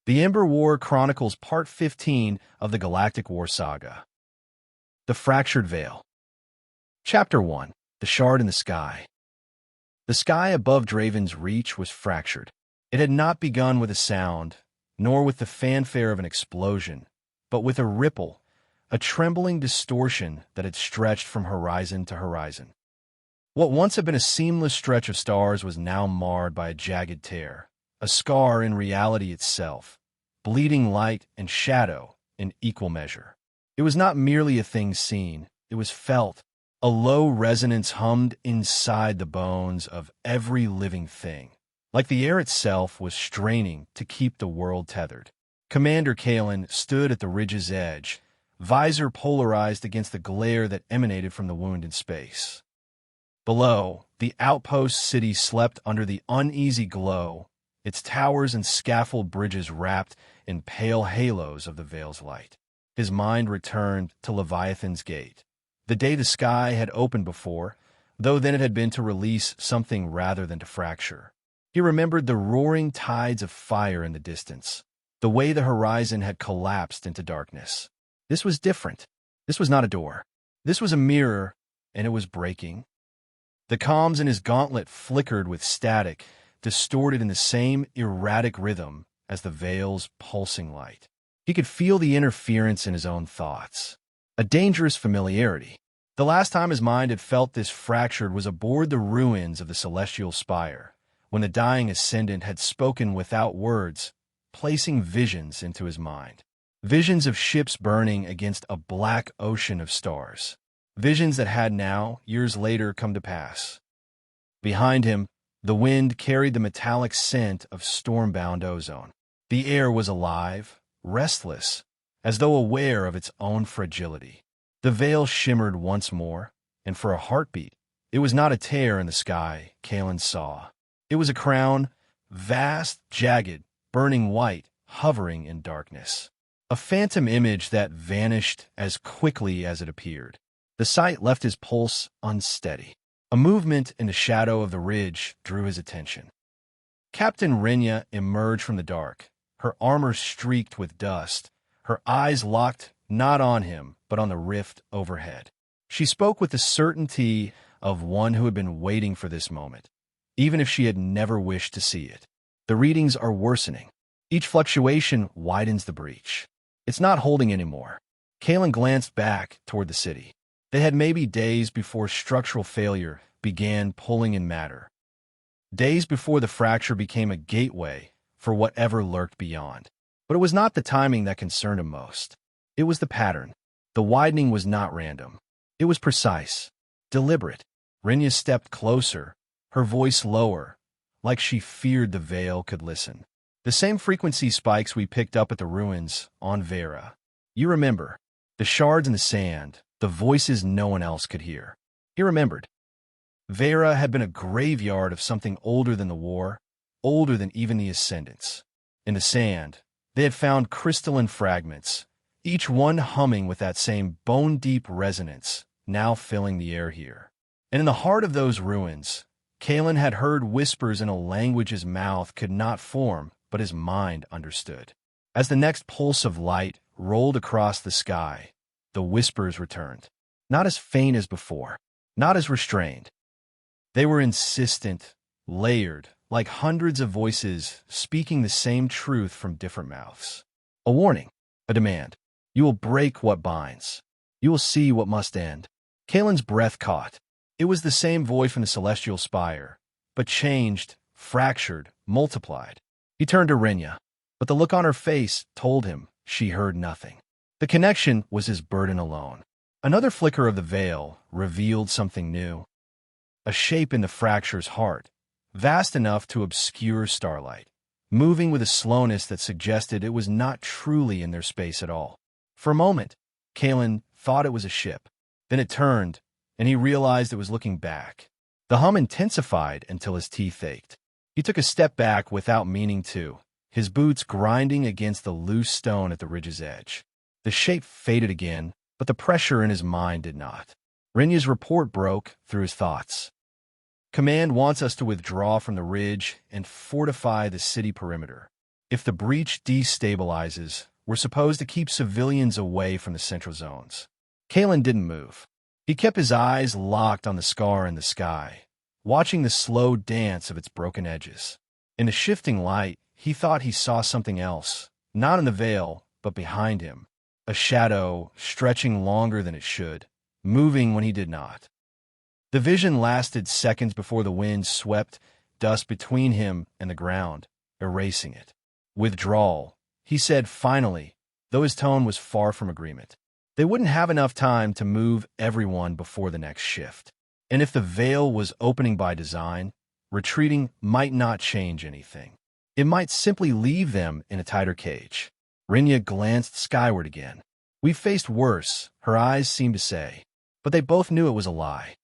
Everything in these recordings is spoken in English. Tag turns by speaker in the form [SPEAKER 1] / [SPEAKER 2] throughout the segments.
[SPEAKER 1] The Ember War Chronicles Part 15 of the Galactic War Saga. The Fractured Veil. Chapter 1. The Shard in the Sky. The sky above Draven's reach was fractured. It had not begun with a sound, nor with the fanfare of an explosion, but with a ripple, a trembling distortion that had stretched from horizon to horizon. What once had been a seamless stretch of stars was now marred by a jagged tear, a scar in reality itself, bleeding light and shadow in equal measure. It was not merely a thing seen, it was felt. A low resonance hummed inside the bones of every living thing, like the air itself was straining to keep the world tethered. Commander Kael stood at the ridge's edge, visor polarized against the glare that emanated from the wound in space. Below, the outpost city slept under the uneasy glow, its towers and scaffold bridges wrapped in pale halos of the Veil's light. His mind returned to Leviathan's Gate. The day the sky had opened before, though then it had been to release something rather than to fracture. He remembered the roaring tides of fire in the distance, the way the horizon had collapsed into darkness. This was different. This was not a door. This was a mirror, and it was breaking. The comms in his gauntlet flickered with static, distorted in the same erratic rhythm as the Veil's pulsing light. He could feel the interference in his own thoughts. A dangerous familiarity. The last time his mind had felt this fractured was aboard the ruins of the Celestial Spire, when the dying Ascendant had spoken without words, placing visions into his mind. Visions of ships burning against a black ocean of stars. Visions that had now, years later, come to pass. Behind him, the wind carried the metallic scent of storm-bound ozone. The air was alive, restless, as though aware of its own fragility. The veil shimmered once more, and for a heartbeat, it was not a tear in the sky Kael saw. It was a crown, vast, jagged, burning white, hovering in darkness. A phantom image that vanished as quickly as it appeared. The sight left his pulse unsteady. A movement in the shadow of the ridge drew his attention. Captain Renya emerged from the dark, her armor streaked with dust, her eyes locked not on him, but on the rift overhead. She spoke with the certainty of one who had been waiting for this moment, even if she had never wished to see it. The readings are worsening. Each fluctuation widens the breach. It's not holding anymore. Kael glanced back toward the city. They had maybe days before structural failure began pulling in matter. Days before the fracture became a gateway for whatever lurked beyond. But it was not the timing that concerned him most. It was the pattern. The widening was not random. It was precise, deliberate. Renya stepped closer, her voice lower, like she feared the Veil could listen. The same frequency spikes we picked up at the ruins on Vera. You remember, the shards in the sand, the voices no one else could hear. He remembered. Vera had been a graveyard of something older than the war, older than even the Ascendants. In the sand, they had found crystalline fragments, each one humming with that same bone-deep resonance, now filling the air here. And in the heart of those ruins, Kael had heard whispers in a language his mouth could not form, but his mind understood. As the next pulse of light rolled across the sky, the whispers returned. Not as faint as before, not as restrained. They were insistent, layered, like hundreds of voices speaking the same truth from different mouths. A warning, a demand. You will break what binds. You will see what must end. Kaelin's breath caught. It was the same voice from the Celestial Spire, but changed, fractured, multiplied. He turned to Renya, but the look on her face told him she heard nothing. The connection was his burden alone. Another flicker of the veil revealed something new. A shape in the fracture's heart, vast enough to obscure starlight, moving with a slowness that suggested it was not truly in their space at all. For a moment, Kael thought it was a ship. Then it turned, and he realized it was looking back. The hum intensified until his teeth ached. He took a step back without meaning to, his boots grinding against the loose stone at the ridge's edge. The shape faded again, but the pressure in his mind did not. Renya's report broke through his thoughts. Command wants us to withdraw from the ridge and fortify the city perimeter. If the breach destabilizes, we're supposed to keep civilians away from the central zones. Kael didn't move. He kept his eyes locked on the scar in the sky, watching the slow dance of its broken edges. In the shifting light, he thought he saw something else, not in the veil, but behind him. A shadow stretching longer than it should, moving when he did not. The vision lasted seconds before the wind swept dust between him and the ground, erasing it. Withdrawal, he said finally, though his tone was far from agreement. They wouldn't have enough time to move everyone before the next shift. And if the veil was opening by design, retreating might not change anything. It might simply leave them in a tighter cage. Rinya glanced skyward again. "We've faced worse," her eyes seemed to say, but they both knew it was a lie.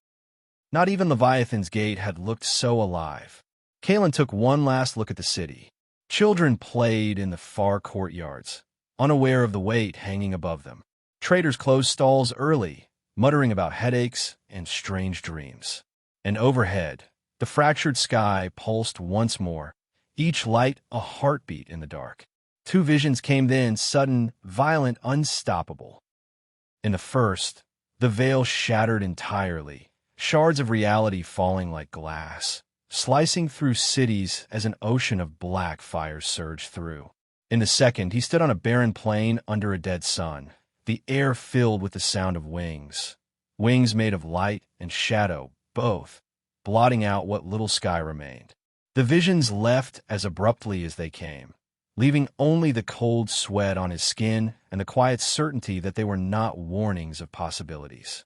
[SPEAKER 1] Not even Leviathan's Gate had looked so alive. Kael took one last look at the city. Children played in the far courtyards, unaware of the weight hanging above them. Traders closed stalls early, muttering about headaches and strange dreams. And overhead, the fractured sky pulsed once more, each light a heartbeat in the dark. Two visions came then, sudden, violent, unstoppable. In the first, the veil shattered entirely, shards of reality falling like glass, slicing through cities as an ocean of black fire surged through. In the second, he stood on a barren plain under a dead sun, the air filled with the sound of wings. Wings made of light and shadow, both, blotting out what little sky remained. The visions left as abruptly as they came, leaving only the cold sweat on his skin and the quiet certainty that they were not warnings of possibilities.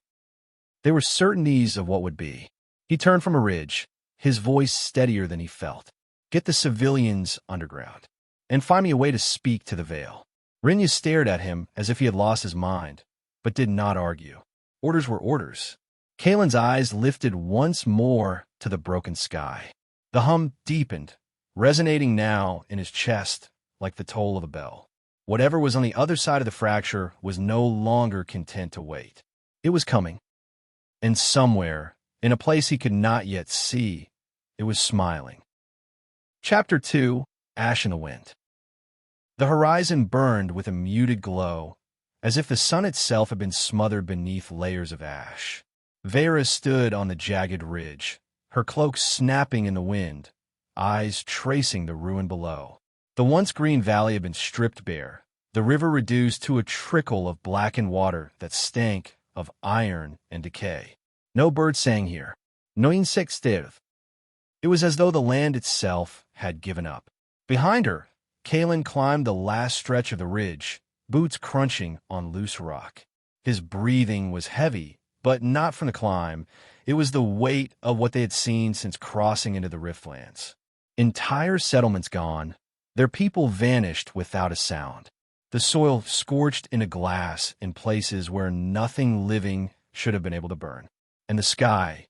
[SPEAKER 1] They were certainties of what would be. He turned from a ridge, his voice steadier than he felt. "Get the civilians underground, and find me a way to speak to the veil." Rinya stared at him as if he had lost his mind, but did not argue. Orders were orders. Kaelin's eyes lifted once more to the broken sky. The hum deepened, resonating now in his chest like the toll of a bell. Whatever was on the other side of the fracture was no longer content to wait. It was coming. And somewhere, in a place he could not yet see, it was smiling. Chapter 2, Ash in the Wind. The horizon burned with a muted glow, as if the sun itself had been smothered beneath layers of ash. Vera stood on the jagged ridge, her cloak snapping in the wind, eyes tracing the ruin below. The once green valley had been stripped bare, the river reduced to a trickle of blackened water that stank of iron and decay. No bird sang here. No insect stirred. It was as though the land itself had given up. Behind her, Kael climbed the last stretch of the ridge, boots crunching on loose rock. His breathing was heavy, but not from the climb. It was the weight of what they had seen since crossing into the Riftlands. Entire settlements gone, their people vanished without a sound. The soil scorched into glass in places where nothing living should have been able to burn. And the sky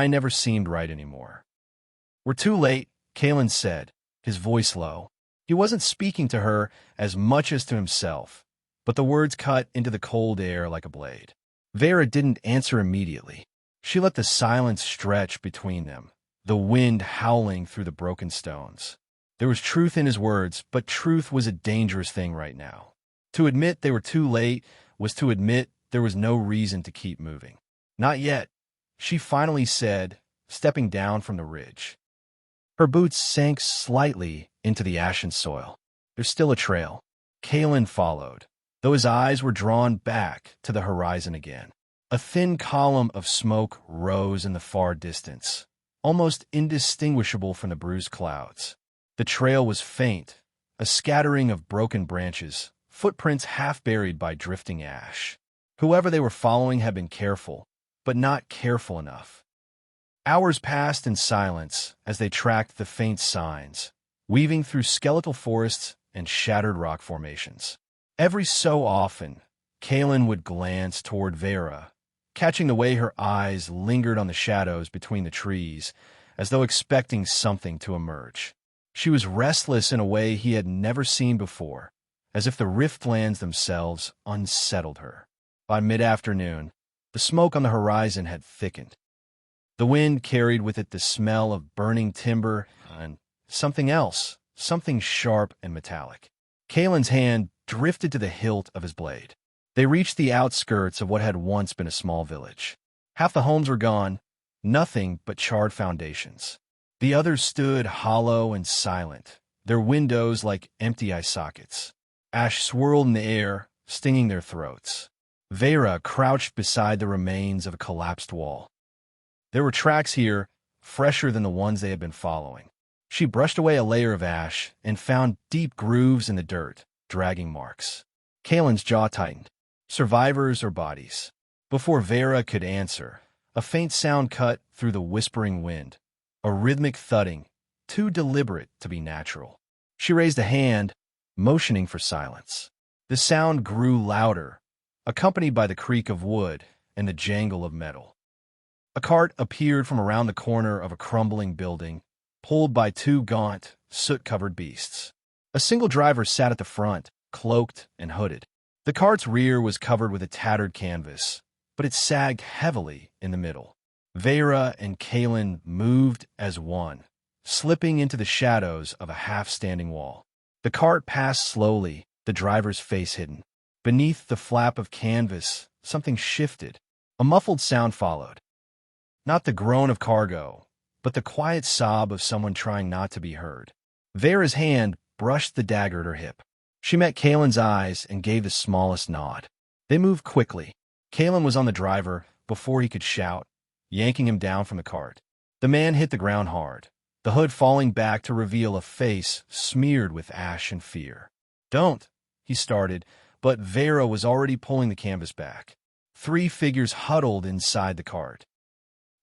[SPEAKER 1] never seemed right anymore. "We're too late," Kael said, his voice low. He wasn't speaking to her as much as to himself, but the words cut into the cold air like a blade. Vera didn't answer immediately. She let the silence stretch between them, the wind howling through the broken stones. There was truth in his words, but truth was a dangerous thing right now. To admit they were too late was to admit there was no reason to keep moving. "Not yet," she finally said, stepping down from the ridge. Her boots sank slightly into the ashen soil. "There's still a trail." Kael followed, though his eyes were drawn back to the horizon again. A thin column of smoke rose in the far distance, almost indistinguishable from the bruised clouds. The trail was faint, a scattering of broken branches, footprints half buried by drifting ash. Whoever they were following had been careful, but not careful enough. Hours passed in silence as they tracked the faint signs, weaving through skeletal forests and shattered rock formations. Every so often, Kael would glance toward Vera, catching the way her eyes lingered on the shadows between the trees, as though expecting something to emerge. She was restless in a way he had never seen before, as if the Riftlands themselves unsettled her. By mid-afternoon, the smoke on the horizon had thickened. The wind carried with it the smell of burning timber and something else, something sharp and metallic. Kaelin's hand drifted to the hilt of his blade. They reached the outskirts of what had once been a small village. Half the homes were gone, nothing but charred foundations. The others stood hollow and silent, their windows like empty eye sockets. Ash swirled in the air, stinging their throats. Vera crouched beside the remains of a collapsed wall. There were tracks here, fresher than the ones they had been following. She brushed away a layer of ash and found deep grooves in the dirt, dragging marks. Kaelin's jaw tightened. Survivors or bodies? Before Vera could answer, a faint sound cut through the whispering wind, a rhythmic thudding, too deliberate to be natural. She raised a hand, motioning for silence. The sound grew louder, accompanied by the creak of wood and the jangle of metal. A cart appeared from around the corner of a crumbling building, pulled by two gaunt, soot-covered beasts. A single driver sat at the front, cloaked and hooded. The cart's rear was covered with a tattered canvas, but it sagged heavily in the middle. Vera and Kaelin moved as one, slipping into the shadows of a half-standing wall. The cart passed slowly, the driver's face hidden. Beneath the flap of canvas, something shifted. A muffled sound followed. Not the groan of cargo, but the quiet sob of someone trying not to be heard. Vera's hand brushed the dagger at her hip. She met Kaelin's eyes and gave the smallest nod. They moved quickly. Kaelin was on the driver before he could shout, yanking him down from the cart. The man hit the ground hard, the hood falling back to reveal a face smeared with ash and fear. "Don't," he started, but Vera was already pulling the canvas back. 3 figures huddled inside the cart.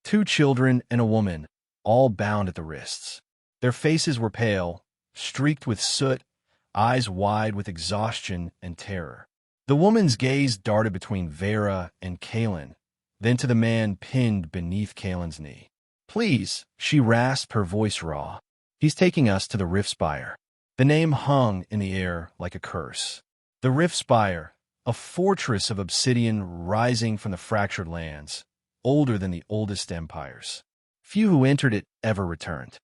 [SPEAKER 1] 2 children and a woman, all bound at the wrists. Their faces were pale, streaked with soot, eyes wide with exhaustion and terror. The woman's gaze darted between Vera and Kaelin, then to the man pinned beneath Kaelin's knee. "Please," she rasped, her voice raw. "He's taking us to the Rift Spire." The name hung in the air like a curse. The Rift Spire, a fortress of obsidian rising from the fractured lands, older than the oldest empires. Few who entered it ever returned.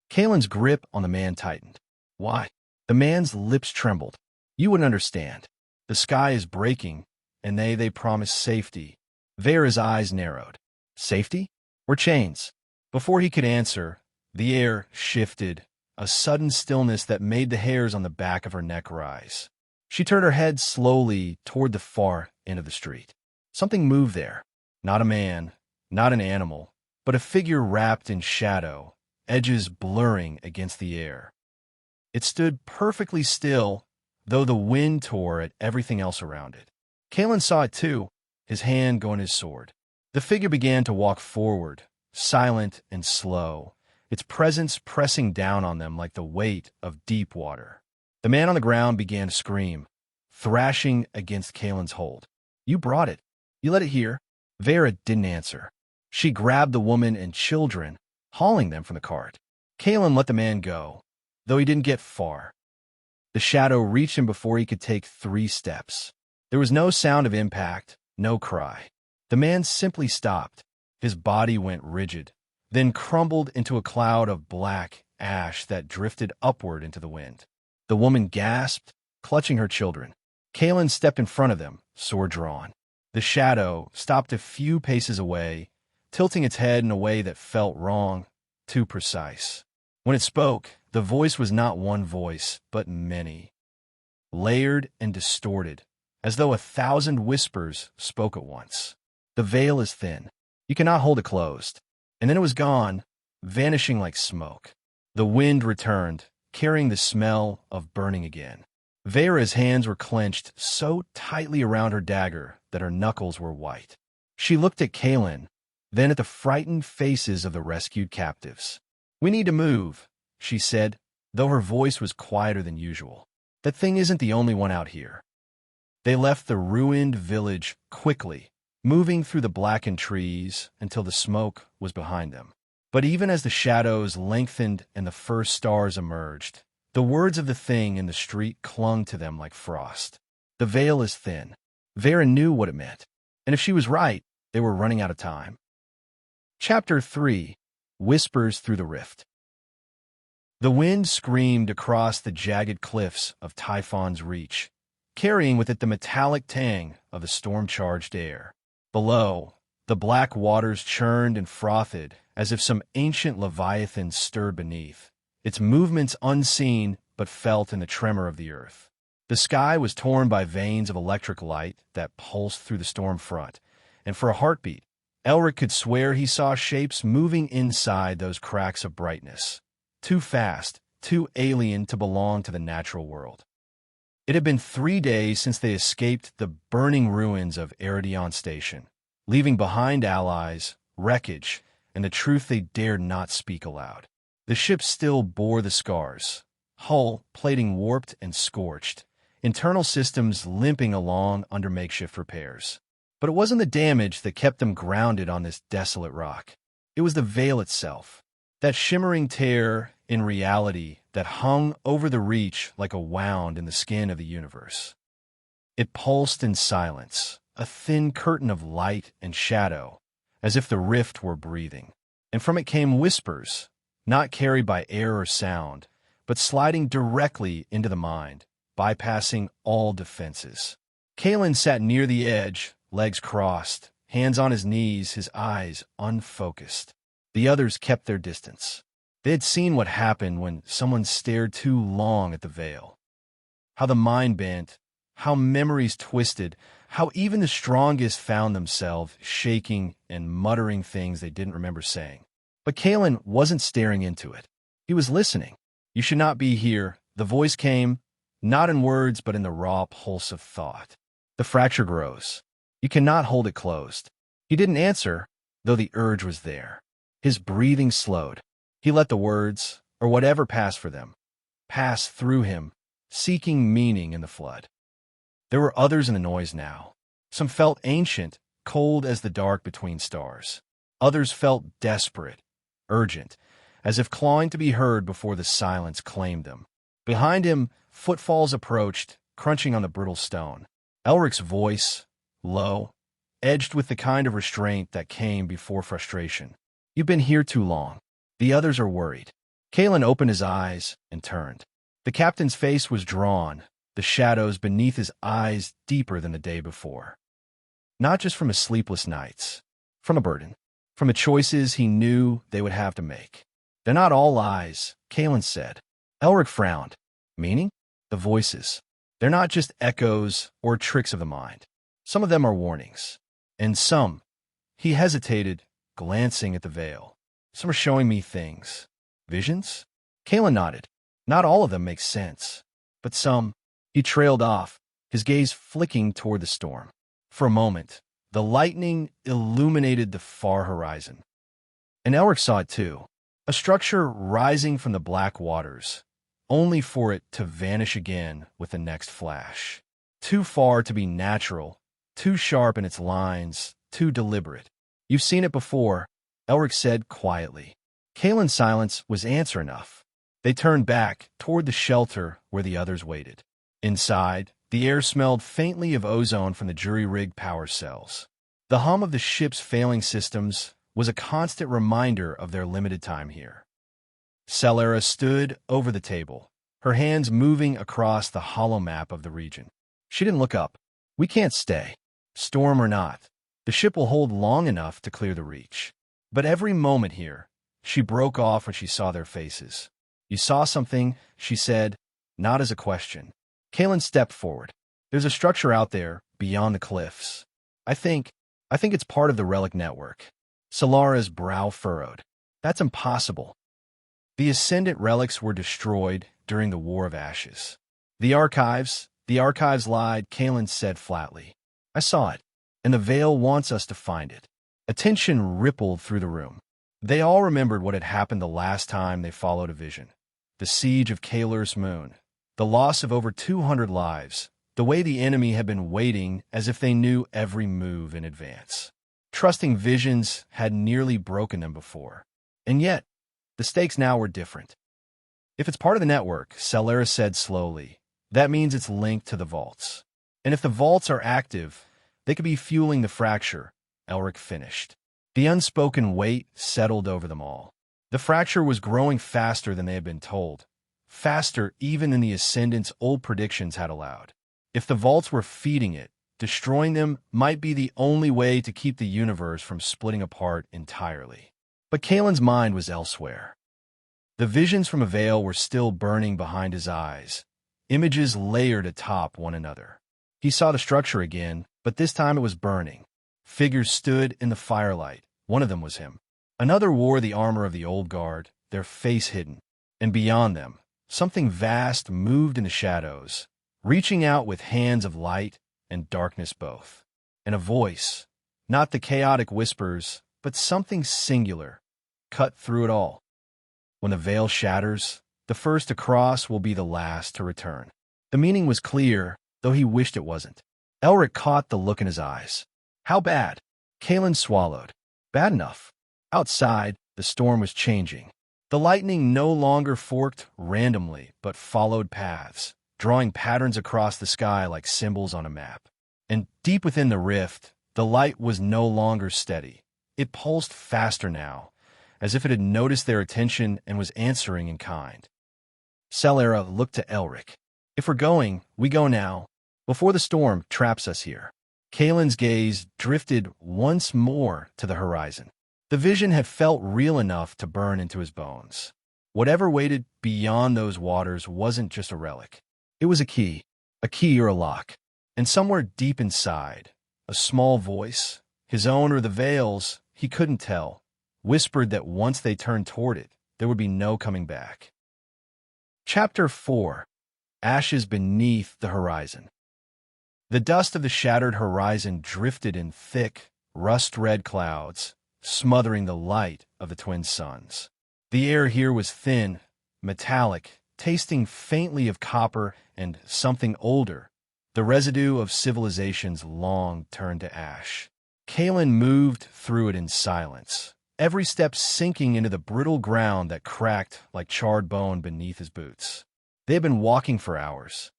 [SPEAKER 1] Kaelin's grip on the man tightened. "Why?" The man's lips trembled. "You wouldn't understand. The sky is breaking, and they promise safety." Vera's eyes narrowed. "Safety? Or chains?" Before he could answer, the air shifted, a sudden stillness that made the hairs on the back of her neck rise. She turned her head slowly toward the far end of the street. Something moved there. Not a man, not an animal, but a figure wrapped in shadow, edges blurring against the air. It stood perfectly still, though the wind tore at everything else around it. Kaelin saw it too, his hand going his sword. The figure began to walk forward, silent and slow, its presence pressing down on them like the weight of deep water. The man on the ground began to scream, thrashing against Kaelin's hold. "You brought it. You let it here." Vera didn't answer. She grabbed the woman and children, hauling them from the cart. Kaelin let the man go, though he didn't get far. The shadow reached him before he could take 3 steps. There was no sound of impact, no cry. The man simply stopped. His body went rigid, then crumbled into a cloud of black ash that drifted upward into the wind. The woman gasped, clutching her children. Kaelin stepped in front of them, sword drawn. The shadow stopped a few paces away, tilting its head in a way that felt wrong, too precise. When it spoke, the voice was not one voice, but many, layered and distorted, as though 1,000 whispers spoke at once. "The veil is thin. You cannot hold it closed." And then it was gone, vanishing like smoke. The wind returned, carrying the smell of burning again. Vera's hands were clenched so tightly around her dagger that her knuckles were white. She looked at Kaelin, then at the frightened faces of the rescued captives. "We need to move," she said, though her voice was quieter than usual. "That thing isn't the only one out here." They left the ruined village quickly, moving through the blackened trees until the smoke was behind them. But even as the shadows lengthened and the first stars emerged, the words of the thing in the street clung to them like frost. "The veil is thin." Vera knew what it meant, and if she was right, they were running out of time. Chapter 3. Whispers Through the Rift. The wind screamed across the jagged cliffs of Typhon's Reach, carrying with it the metallic tang of the storm-charged air. Below, the black waters churned and frothed as if some ancient leviathan stirred beneath, its movements unseen but felt in the tremor of the earth. The sky was torn by veins of electric light that pulsed through the storm front, and for a heartbeat, Elric could swear he saw shapes moving inside those cracks of brightness, too fast, too alien to belong to the natural world. It had been 3 days since they escaped the burning ruins of Eridion Station, leaving behind allies, wreckage, and the truth they dared not speak aloud. The ship still bore the scars, hull plating warped and scorched, internal systems limping along under makeshift repairs. But it wasn't the damage that kept them grounded on this desolate rock. It was the veil itself, that shimmering tear in reality that hung over the Reach like a wound in the skin of the universe. It pulsed in silence, a thin curtain of light and shadow, as if the rift were breathing. And from it came whispers, not carried by air or sound, but sliding directly into the mind, bypassing all defenses. Kaelin sat near the edge, legs crossed, hands on his knees, his eyes unfocused. The others kept their distance. They had seen what happened when someone stared too long at the veil. How the mind bent, how memories twisted, how even the strongest found themselves shaking and muttering things they didn't remember saying. But Kaelin wasn't staring into it. He was listening. "You should not be here." The voice came, not in words but in the raw pulse of thought. "The fracture grows. You cannot hold it closed." He didn't answer, though the urge was there. His breathing slowed. He let the words, or whatever passed for them, pass through him, seeking meaning in the flood. There were others in the noise now. Some felt ancient, cold as the dark between stars. Others felt desperate, urgent, as if clawing to be heard before the silence claimed them. Behind him, footfalls approached, crunching on the brittle stone. Elric's voice, low, edged with the kind of restraint that came before frustration. "You've been here too long. The others are worried." Kaelin opened his eyes and turned. The captain's face was drawn, the shadows beneath his eyes deeper than the day before. Not just from his sleepless nights, from a burden, from the choices he knew they would have to make. "They're not all lies," Kaelin said. Elric frowned. "Meaning?" "The voices. They're not just echoes or tricks of the mind. Some of them are warnings. And some," he hesitated, glancing at the veil, "some are showing me things." "Visions?" Kaelin nodded. "Not all of them make sense. But some." He trailed off, his gaze flicking toward the storm. For a moment, the lightning illuminated the far horizon. And Elric saw it too. A structure rising from the black waters, only for it to vanish again with the next flash. Too far to be natural, too sharp in its lines, too deliberate. "You've seen it before," Elric said quietly. Kaelin's silence was answer enough. They turned back toward the shelter where the others waited. Inside, the air smelled faintly of ozone from the jury-rigged power cells. The hum of the ship's failing systems was a constant reminder of their limited time here. Selera stood over the table, her hands moving across the hollow map of the region. She didn't look up. "We can't stay. Storm or not. The ship will hold long enough to clear the Reach." But every moment here, she broke off when she saw their faces. "You saw something," she said, not as a question. Kaelin stepped forward. "There's a structure out there, beyond the cliffs. I think it's part of the relic network." Solara's brow furrowed. "That's impossible." The Ascendant relics were destroyed during the War of Ashes. The archives lied," Kaelin said flatly. "I saw it, and the Veil wants us to find it." A tension rippled through the room. They all remembered what had happened the last time they followed a vision. The siege of Kaelur's moon, the loss of over 200 lives, the way the enemy had been waiting as if they knew every move in advance. Trusting visions had nearly broken them before. And yet, the stakes now were different. "If it's part of the network," Selera said slowly, "that means it's linked to the vaults. And if the vaults are active, they could be fueling the fracture," Elric finished. The unspoken weight settled over them all. The fracture was growing faster than they had been told, faster even than the Ascendant's old predictions had allowed. If the vaults were feeding it, destroying them might be the only way to keep the universe from splitting apart entirely. But Kaelin's mind was elsewhere. The visions from a veil were still burning behind his eyes, images layered atop one another. He saw the structure again, but this time it was burning. Figures stood in the firelight. One of them was him. Another wore the armor of the old guard, their face hidden. And beyond them, something vast moved in the shadows, reaching out with hands of light and darkness both. And a voice, not the chaotic whispers, but something singular, cut through it all. When the veil shatters, the first to cross will be the last to return. The meaning was clear, though he wished it wasn't. Elric caught the look in his eyes. How bad? Kaelin swallowed. Bad enough. Outside, the storm was changing. The lightning no longer forked randomly, but followed paths, drawing patterns across the sky like symbols on a map. And deep within the rift, the light was no longer steady. It pulsed faster now, as if it had noticed their attention and was answering in kind. Selera looked to Elric. If we're going, we go now, before the storm traps us here. Kaelin's gaze drifted once more to the horizon. The vision had felt real enough to burn into his bones. Whatever waited beyond those waters wasn't just a relic. It was a key or a lock. And somewhere deep inside, a small voice, his own or the veil's, he couldn't tell, whispered that once they turned toward it, there would be no coming back. Chapter 4. Ashes Beneath the Horizon. The dust of the shattered horizon drifted in thick, rust-red clouds, smothering the light of the twin suns. The air here was thin, metallic, tasting faintly of copper and something older, the residue of civilizations long turned to ash. Kaelin moved through it in silence, every step sinking into the brittle ground that cracked like charred bone beneath his boots. They had been walking for hours.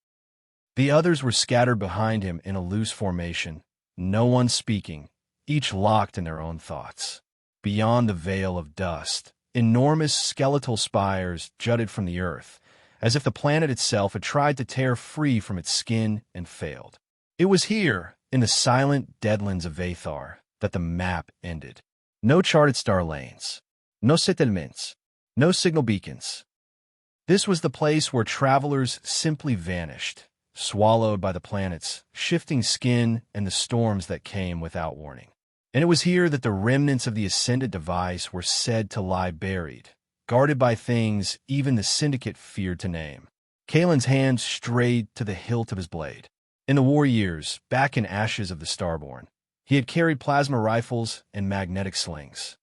[SPEAKER 1] The others were scattered behind him in a loose formation, no one speaking, each locked in their own thoughts. Beyond the veil of dust, enormous skeletal spires jutted from the earth, as if the planet itself had tried to tear free from its skin and failed. It was here, in the silent deadlands of Vathar, that the map ended. No charted star lanes, no settlements, no signal beacons. This was the place where travelers simply vanished, swallowed by the planet's shifting skin and the storms that came without warning. And it was here that the remnants of the Ascendant device were said to lie buried, guarded by things even the Syndicate feared to name. Kaelin's hand strayed to the hilt of his blade. In the war years, back in ashes of the Starborn, he had carried plasma rifles and magnetic slings.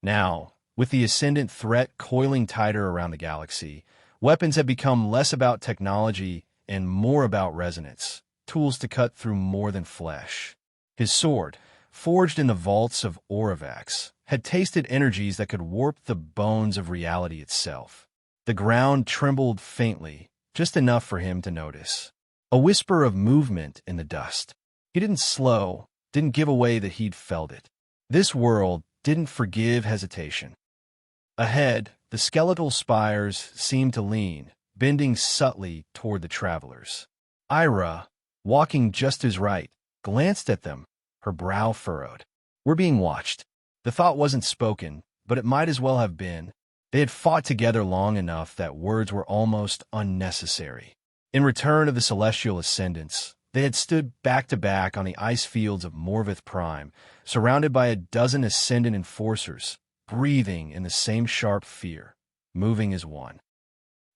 [SPEAKER 1] Now, with the Ascendant threat coiling tighter around the galaxy, weapons had become less about technology and more about resonance, tools to cut through more than flesh. His sword, forged in the vaults of Oravax, had tasted energies that could warp the bones of reality itself. The ground trembled faintly, just enough for him to notice. A whisper of movement in the dust. He didn't slow, didn't give away that he'd felt it. This world didn't forgive hesitation. Ahead, the skeletal spires seemed to lean, bending subtly toward the travelers. Ira, walking just his right, glanced at them, her brow furrowed. We're being watched. The thought wasn't spoken, but it might as well have been. They had fought together long enough that words were almost unnecessary. In return of the celestial ascendants, they had stood back to back on the ice fields of Morvith Prime, surrounded by a dozen ascendant enforcers, breathing in the same sharp fear, moving as one.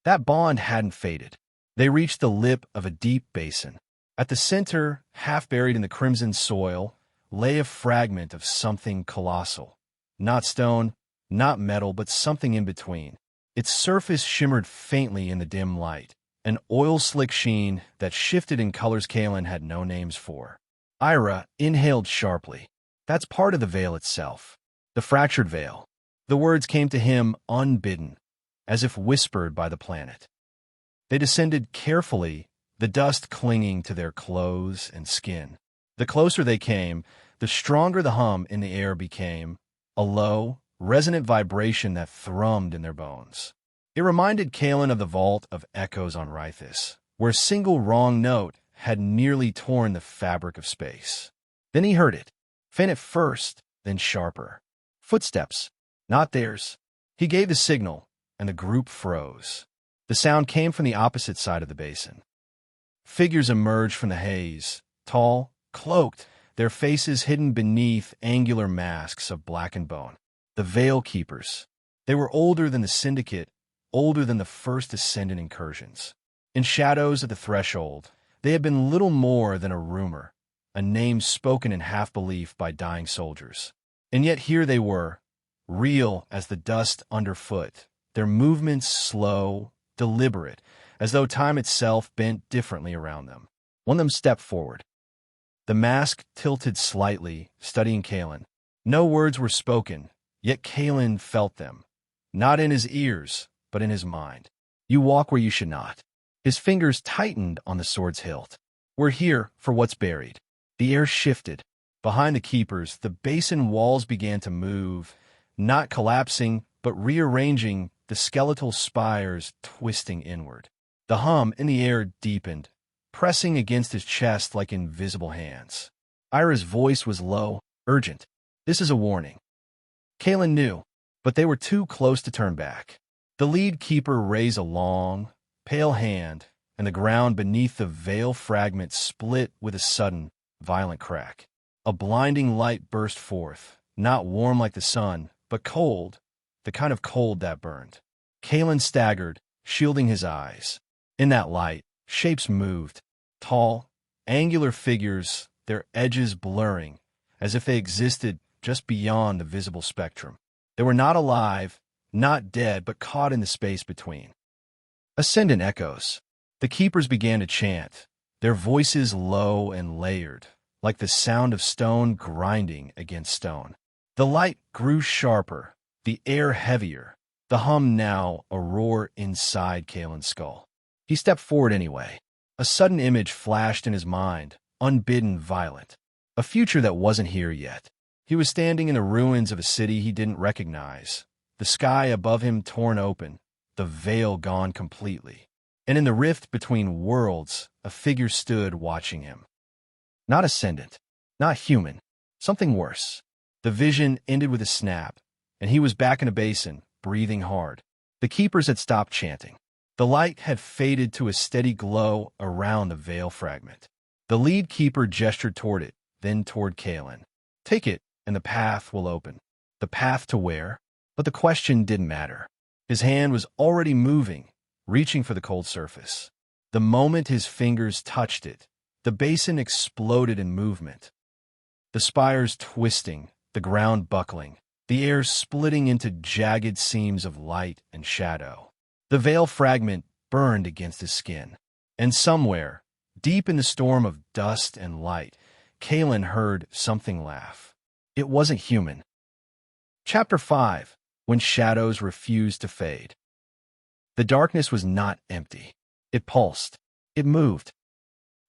[SPEAKER 1] That bond hadn't faded. They reached the lip of a deep basin. At the center, half buried in the crimson soil, lay a fragment of something colossal. Not stone, not metal, but something in between. Its surface shimmered faintly in the dim light, an oil-slick sheen that shifted in colors Kaelin had no names for. Ira inhaled sharply. That's part of the veil itself. The fractured veil. The words came to him unbidden, as if whispered by the planet. They descended carefully, the dust clinging to their clothes and skin. The closer they came, the stronger the hum in the air became, a low, resonant vibration that thrummed in their bones. It reminded Kaelin of the Vault of Echoes on Rythis, where a single wrong note had nearly torn the fabric of space. Then he heard it, faint at first, then sharper. Footsteps, not theirs. He gave the signal, and the group froze. The sound came from the opposite side of the basin. Figures emerged from the haze, tall, cloaked, their faces hidden beneath angular masks of blackened bone. The Veil Keepers. They were older than the Syndicate, older than the first Ascendant incursions. In shadows at the threshold, they had been little more than a rumor, a name spoken in half-belief by dying soldiers. And yet here they were, real as the dust underfoot, their movements slow, deliberate, as though time itself bent differently around them. One of them stepped forward. The mask tilted slightly, studying Kaelin. No words were spoken, yet Kaelin felt them, not in his ears, but in his mind. You walk where you should not. His fingers tightened on the sword's hilt. We're here for what's buried. The air shifted. Behind the keepers, the basin walls began to move, not collapsing, but rearranging, the skeletal spires twisting inward. The hum in the air deepened, pressing against his chest like invisible hands. Ira's voice was low, urgent. This is a warning. Kaelin knew, but they were too close to turn back. The lead keeper raised a long, pale hand, and the ground beneath the veil fragment split with a sudden, violent crack. A blinding light burst forth, not warm like the sun, but cold, the kind of cold that burned. Kaelin staggered, shielding his eyes. In that light, shapes moved, tall, angular figures, their edges blurring, as if they existed just beyond the visible spectrum. They were not alive, not dead, but caught in the space between. Ascendant echoes. The keepers began to chant, their voices low and layered, like the sound of stone grinding against stone. The light grew sharper, the air heavier, the hum now a roar inside Kaelin's skull. He stepped forward anyway. A sudden image flashed in his mind, unbidden, violent. A future that wasn't here yet. He was standing in the ruins of a city he didn't recognize, the sky above him torn open, the veil gone completely. And in the rift between worlds, a figure stood watching him. Not Ascendant, not human, something worse. The vision ended with a snap, and he was back in a basin, breathing hard. The keepers had stopped chanting. The light had faded to a steady glow around the veil fragment. The lead keeper gestured toward it, then toward Kaelin. Take it, and the path will open. The path to where? But the question didn't matter. His hand was already moving, reaching for the cold surface. The moment his fingers touched it, the basin exploded in movement. The spires twisting, the ground buckling, the air splitting into jagged seams of light and shadow. The veil fragment burned against his skin. And somewhere, deep in the storm of dust and light, Kaelin heard something laugh. It wasn't human. Chapter 5. When Shadows Refused to Fade. The darkness was not empty. It pulsed. It moved.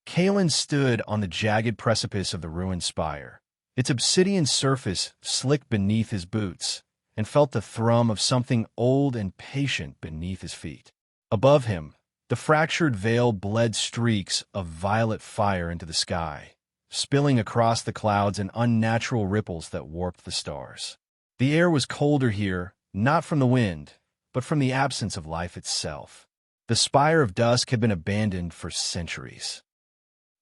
[SPEAKER 1] Kaelin stood on the jagged precipice of the ruined spire, its obsidian surface slick beneath his boots, and felt the thrum of something old and patient beneath his feet. Above him, the fractured veil bled streaks of violet fire into the sky, spilling across the clouds in unnatural ripples that warped the stars. The air was colder here, not from the wind, but from the absence of life itself. The Spire of Dusk had been abandoned for centuries.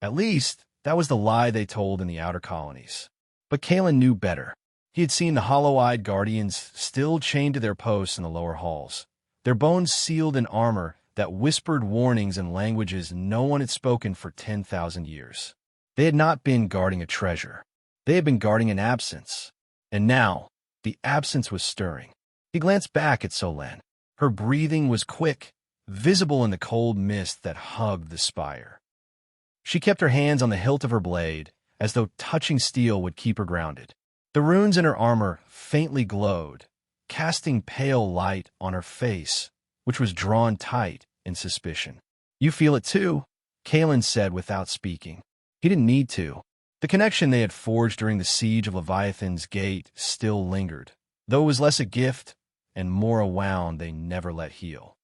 [SPEAKER 1] At least, that was the lie they told in the outer colonies. But Kaelin knew better. He had seen the hollow-eyed guardians still chained to their posts in the lower halls, their bones sealed in armor that whispered warnings in languages no one had spoken for 10,000 years. They had not been guarding a treasure. They had been guarding an absence. And now, the absence was stirring. He glanced back at Solen. Her breathing was quick, visible in the cold mist that hugged the spire. She kept her hands on the hilt of her blade, as though touching steel would keep her grounded. The runes in her armor faintly glowed, casting pale light on her face, which was drawn tight in suspicion. You feel it too, Kaelin said without speaking. He didn't need to. The connection they had forged during the siege of Leviathan's Gate still lingered, though it was less a gift and more a wound they never let heal.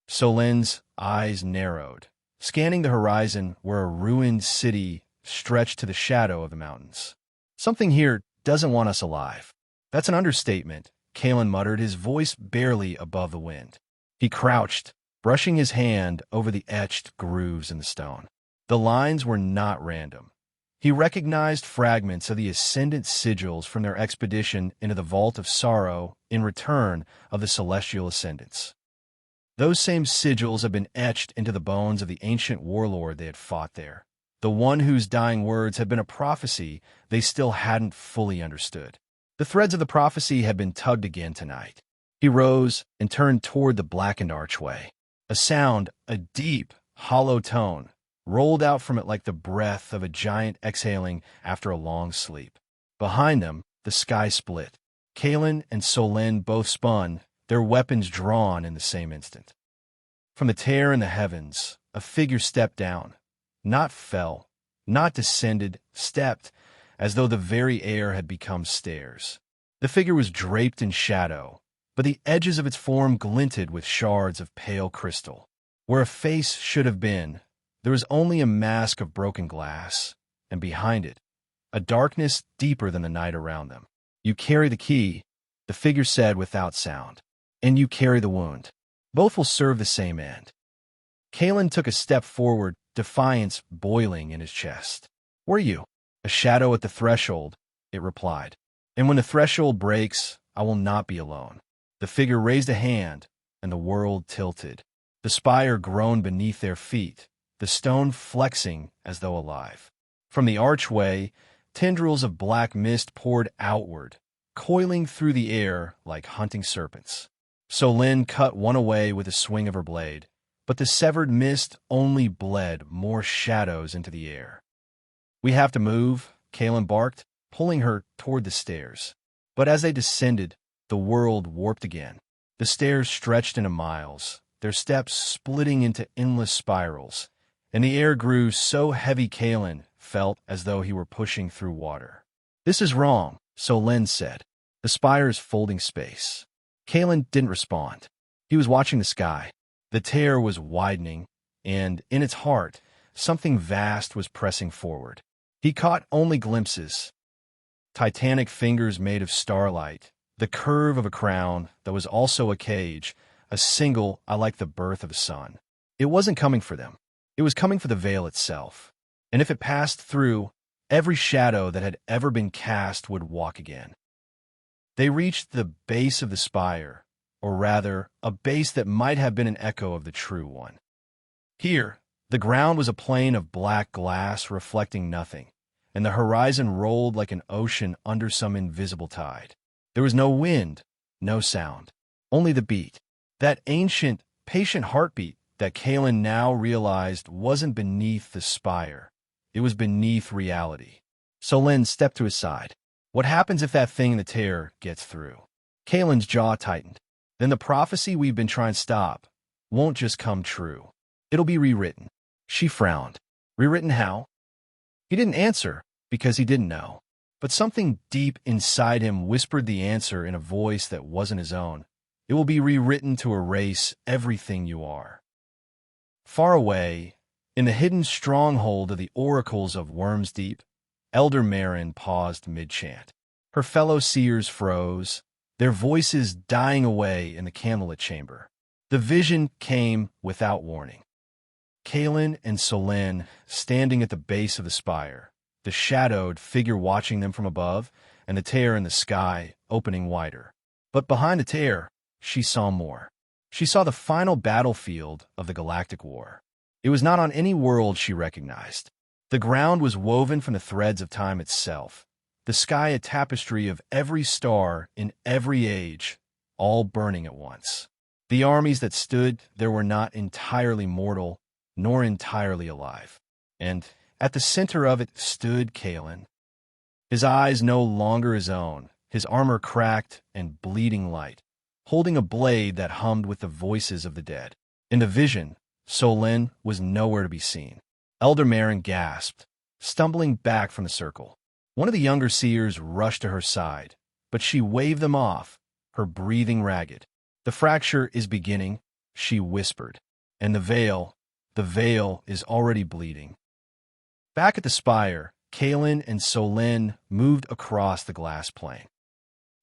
[SPEAKER 1] Solen's eyes narrowed, scanning the horizon where a ruined city stretched to the shadow of the mountains. Something here doesn't want us alive. That's an understatement, Kael muttered, his voice barely above the wind. He crouched, brushing his hand over the etched grooves in the stone. The lines were not random. He recognized fragments of the ascendant sigils from their expedition into the Vault of Sorrow in return of the celestial ascendants. Those same sigils had been etched into the bones of the ancient warlord they had fought there, the one whose dying words had been a prophecy they still hadn't fully understood. The threads of the prophecy had been tugged again tonight. He rose and turned toward the blackened archway. A sound, a deep, hollow tone, rolled out from it like the breath of a giant exhaling after a long sleep. Behind them, the sky split. Kael and Solen both spun, their weapons drawn in the same instant. From the tear in the heavens, a figure stepped down. Not fell, not descended, stepped, as though the very air had become stairs. The figure was draped in shadow, but the edges of its form glinted with shards of pale crystal. Where a face should have been, there was only a mask of broken glass, and behind it, a darkness deeper than the night around them. "You carry the key," the figure said without sound, "and you carry the wound. Both will serve the same end." Kael took a step forward, defiance boiling in his chest. "Were you?" "A shadow at the threshold," it replied. "And when the threshold breaks, I will not be alone." The figure raised a hand, and the world tilted. The spire groaned beneath their feet, the stone flexing as though alive. From the archway, tendrils of black mist poured outward, coiling through the air like hunting serpents. Solen cut one away with a swing of her blade, but the severed mist only bled more shadows into the air. "We have to move," Kael barked, pulling her toward the stairs. But as they descended, the world warped again. The stairs stretched into miles, their steps splitting into endless spirals, and the air grew so heavy Kael felt as though he were pushing through water. "This is wrong," Solen said. "The spire's folding space." Kael didn't respond. He was watching the sky. The tear was widening, and in its heart, something vast was pressing forward. He caught only glimpses. Titanic fingers made of starlight, the curve of a crown that was also a cage, a single I like the birth of a sun. It wasn't coming for them. It was coming for the veil itself. And if it passed through, every shadow that had ever been cast would walk again. They reached the base of the spire, or rather, a base that might have been an echo of the true one. Here, the ground was a plain of black glass reflecting nothing, and the horizon rolled like an ocean under some invisible tide. There was no wind, no sound, only the beat, that ancient, patient heartbeat that Kael now realized wasn't beneath the spire. It was beneath reality. Solen stepped to his side. "What happens if that thing in the tear gets through?" Kaelin's jaw tightened. "Then the prophecy we've been trying to stop won't just come true. It'll be rewritten." She frowned. "Rewritten how?" He didn't answer because he didn't know. But something deep inside him whispered the answer in a voice that wasn't his own. "It will be rewritten to erase everything you are." Far away, in the hidden stronghold of the oracles of Worm's Deep, Elder Marin paused mid-chant. Her fellow seers froze, their voices dying away in the candlelit chamber. The vision came without warning. Kael and Solen standing at the base of the spire, the shadowed figure watching them from above, and the tear in the sky opening wider. But behind the tear, she saw more. She saw the final battlefield of the Galactic War. It was not on any world she recognized. The ground was woven from the threads of time itself, the sky a tapestry of every star in every age, all burning at once. The armies that stood there were not entirely mortal, nor entirely alive. And at the center of it stood Kael. His eyes no longer his own, his armor cracked and bleeding light, holding a blade that hummed with the voices of the dead. In the vision, Solen was nowhere to be seen. Elder Marin gasped, stumbling back from the circle. One of the younger seers rushed to her side, but she waved them off, her breathing ragged. "The fracture is beginning," she whispered, "and the veil is already bleeding." Back at the spire, Kaelin and Solin moved across the glass plane.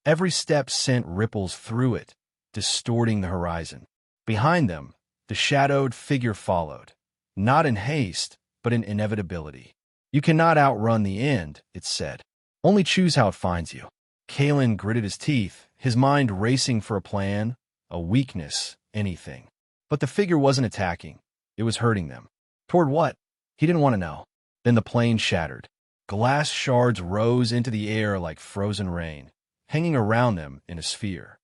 [SPEAKER 1] Every step sent ripples through it, distorting the horizon. Behind them, the shadowed figure followed, not in haste, but in inevitability. "You cannot outrun the end," it said. "Only choose how it finds you." Kaelin gritted his teeth, his mind racing for a plan, a weakness, anything. But the figure wasn't attacking. It was hurting them. Toward what? He didn't want to know. Then the plane shattered. Glass shards rose into the air like frozen rain, hanging around them in a sphere.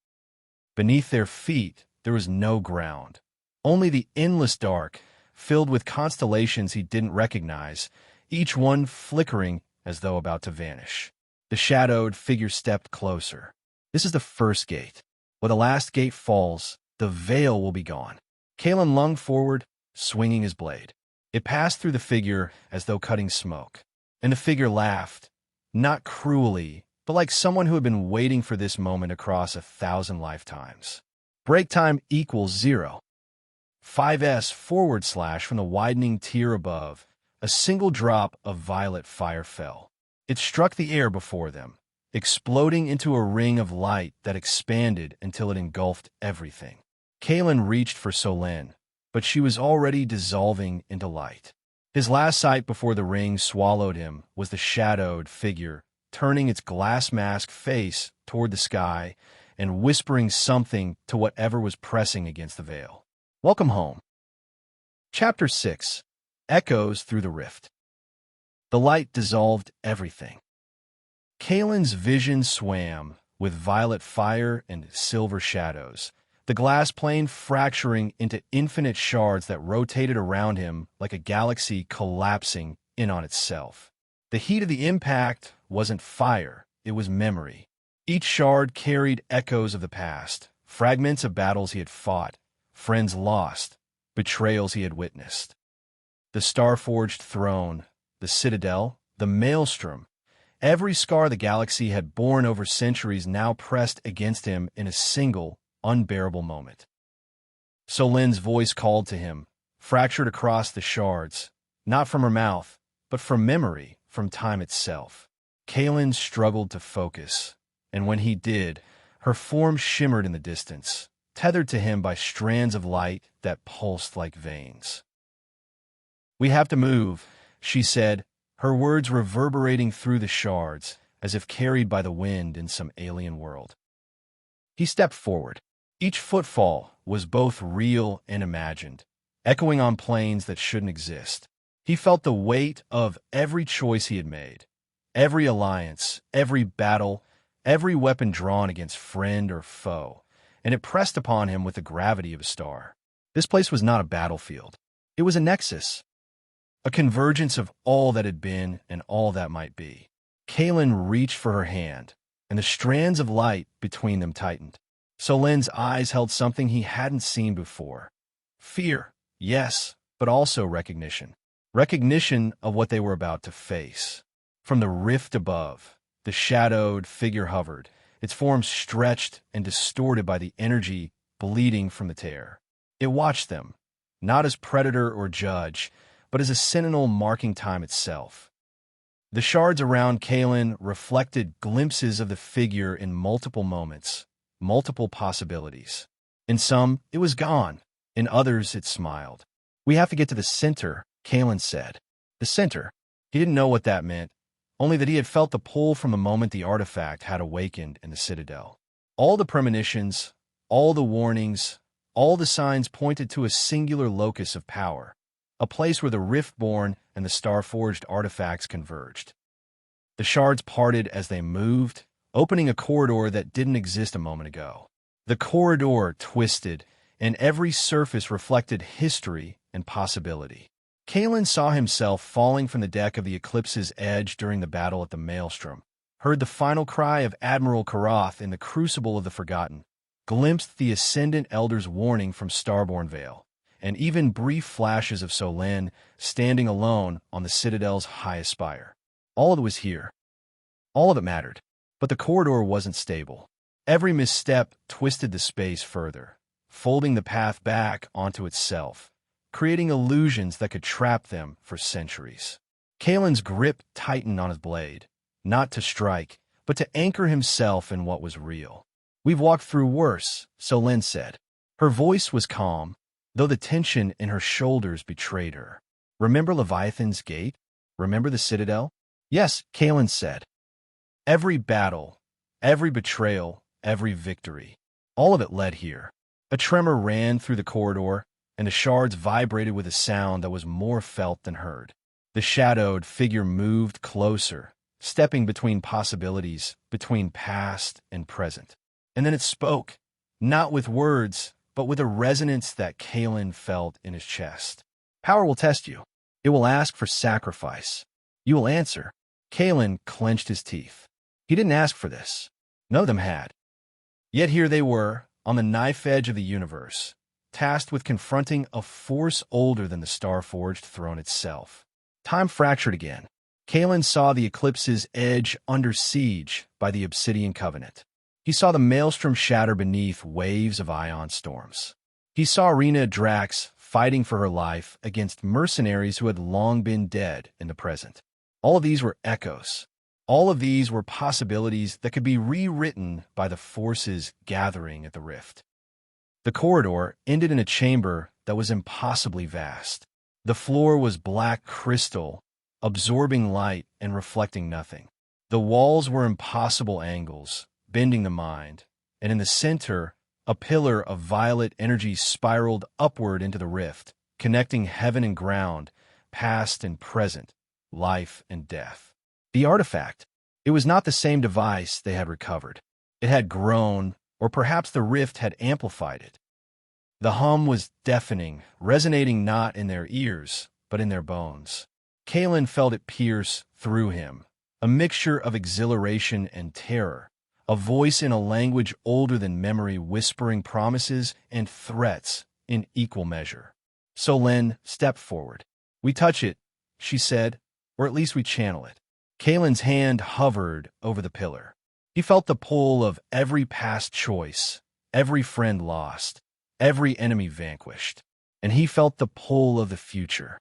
[SPEAKER 1] Beneath their feet, there was no ground. Only the endless dark, filled with constellations he didn't recognize, each one flickering as though about to vanish. The shadowed figure stepped closer. "This is the first gate. When the last gate falls, the veil will be gone." Kaelin lunged forward, swinging his blade. It passed through the figure as though cutting smoke. And the figure laughed, not cruelly, but like someone who had been waiting for this moment across 1,000 lifetimes. Break time equals 0. 5s/ from the widening tier above, a single drop of violet fire fell. It struck the air before them, exploding into a ring of light that expanded until it engulfed everything. Kaelin reached for Solin, but she was already dissolving into light. His last sight before the ring swallowed him was the shadowed figure, turning its glass mask face toward the sky and whispering something to whatever was pressing against the veil. Welcome home. Chapter 6. Echoes through the rift. The light dissolved everything. Kaelin's vision swam with violet fire and silver shadows, the glass plane fracturing into infinite shards that rotated around him like a galaxy collapsing in on itself. The heat of the impact wasn't fire, it was memory. Each shard carried echoes of the past, fragments of battles he had fought, friends lost, betrayals he had witnessed. The star-forged throne, the citadel, the maelstrom, every scar the galaxy had borne over centuries now pressed against him in a single, unbearable moment. Solin's voice called to him, fractured across the shards, not from her mouth, but from memory, from time itself. Kaelin struggled to focus, and when he did, her form shimmered in the distance, tethered to him by strands of light that pulsed like veins. "We have to move," she said, her words reverberating through the shards, as if carried by the wind in some alien world. He stepped forward. Each footfall was both real and imagined, echoing on planes that shouldn't exist. He felt the weight of every choice he had made, every alliance, every battle, every weapon drawn against friend or foe, and it pressed upon him with the gravity of a star. This place was not a battlefield. It was a nexus, a convergence of all that had been and all that might be. Kaelin reached for her hand, and the strands of light between them tightened. Solin's eyes held something he hadn't seen before. Fear, yes, but also recognition. Recognition of what they were about to face. From the rift above, the shadowed figure hovered, its form stretched and distorted by the energy bleeding from the tear. It watched them, not as predator or judge, but as a sentinel marking time itself. The shards around Kaelin reflected glimpses of the figure in multiple moments, multiple possibilities. In some, it was gone. In others, it smiled. "We have to get to the center," Kaelin said. The center. He didn't know what that meant, only that he had felt the pull from the moment the artifact had awakened in the citadel. All the premonitions, all the warnings, all the signs pointed to a singular locus of power, a place where the Riftborn and the Star-forged artifacts converged. The shards parted as they moved, opening a corridor that didn't exist a moment ago. The corridor twisted, and every surface reflected history and possibility. Kaelin saw himself falling from the deck of the Eclipse's edge during the battle at the Maelstrom, heard the final cry of Admiral Karath in the Crucible of the Forgotten, glimpsed the Ascendant Elder's warning from Starborn Vale, and even brief flashes of Solin standing alone on the Citadel's highest spire. All of it was here. All of it mattered. But the corridor wasn't stable. Every misstep twisted the space further, folding the path back onto itself, creating illusions that could trap them for centuries. Kaelin's grip tightened on his blade, not to strike, but to anchor himself in what was real. "We've walked through worse," Solen said. Her voice was calm, though the tension in her shoulders betrayed her. "Remember Leviathan's Gate? Remember the Citadel?" "Yes," Kaelin said. "Every battle, every betrayal, every victory, all of it led here." A tremor ran through the corridor, and the shards vibrated with a sound that was more felt than heard. The shadowed figure moved closer, stepping between possibilities, between past and present. And then it spoke, not with words, but with a resonance that Kaelin felt in his chest. "Power will test you. It will ask for sacrifice. You will answer." Kaelin clenched his teeth. He didn't ask for this. None of them had. Yet here they were, on the knife edge of the universe, tasked with confronting a force older than the star-forged throne itself. Time fractured again. Kaelin saw the eclipse's edge under siege by the Obsidian Covenant. He saw the maelstrom shatter beneath waves of ion storms. He saw Rena Drax fighting for her life against mercenaries who had long been dead in the present. All of these were echoes. All of these were possibilities that could be rewritten by the forces gathering at the rift. The corridor ended in a chamber that was impossibly vast. The floor was black crystal, absorbing light and reflecting nothing. The walls were impossible angles, bending the mind, and in the center, a pillar of violet energy spiraled upward into the rift, connecting heaven and ground, past and present, life and death. The artifact. It was not the same device they had recovered. It had grown, or perhaps the rift had amplified it. The hum was deafening, resonating not in their ears, but in their bones. Kaelin felt it pierce through him, a mixture of exhilaration and terror, a voice in a language older than memory whispering promises and threats in equal measure. Solen stepped forward. "We touch it," she said, "or at least we channel it." Kaelin's hand hovered over the pillar. He felt the pull of every past choice, every friend lost, every enemy vanquished, and he felt the pull of the future.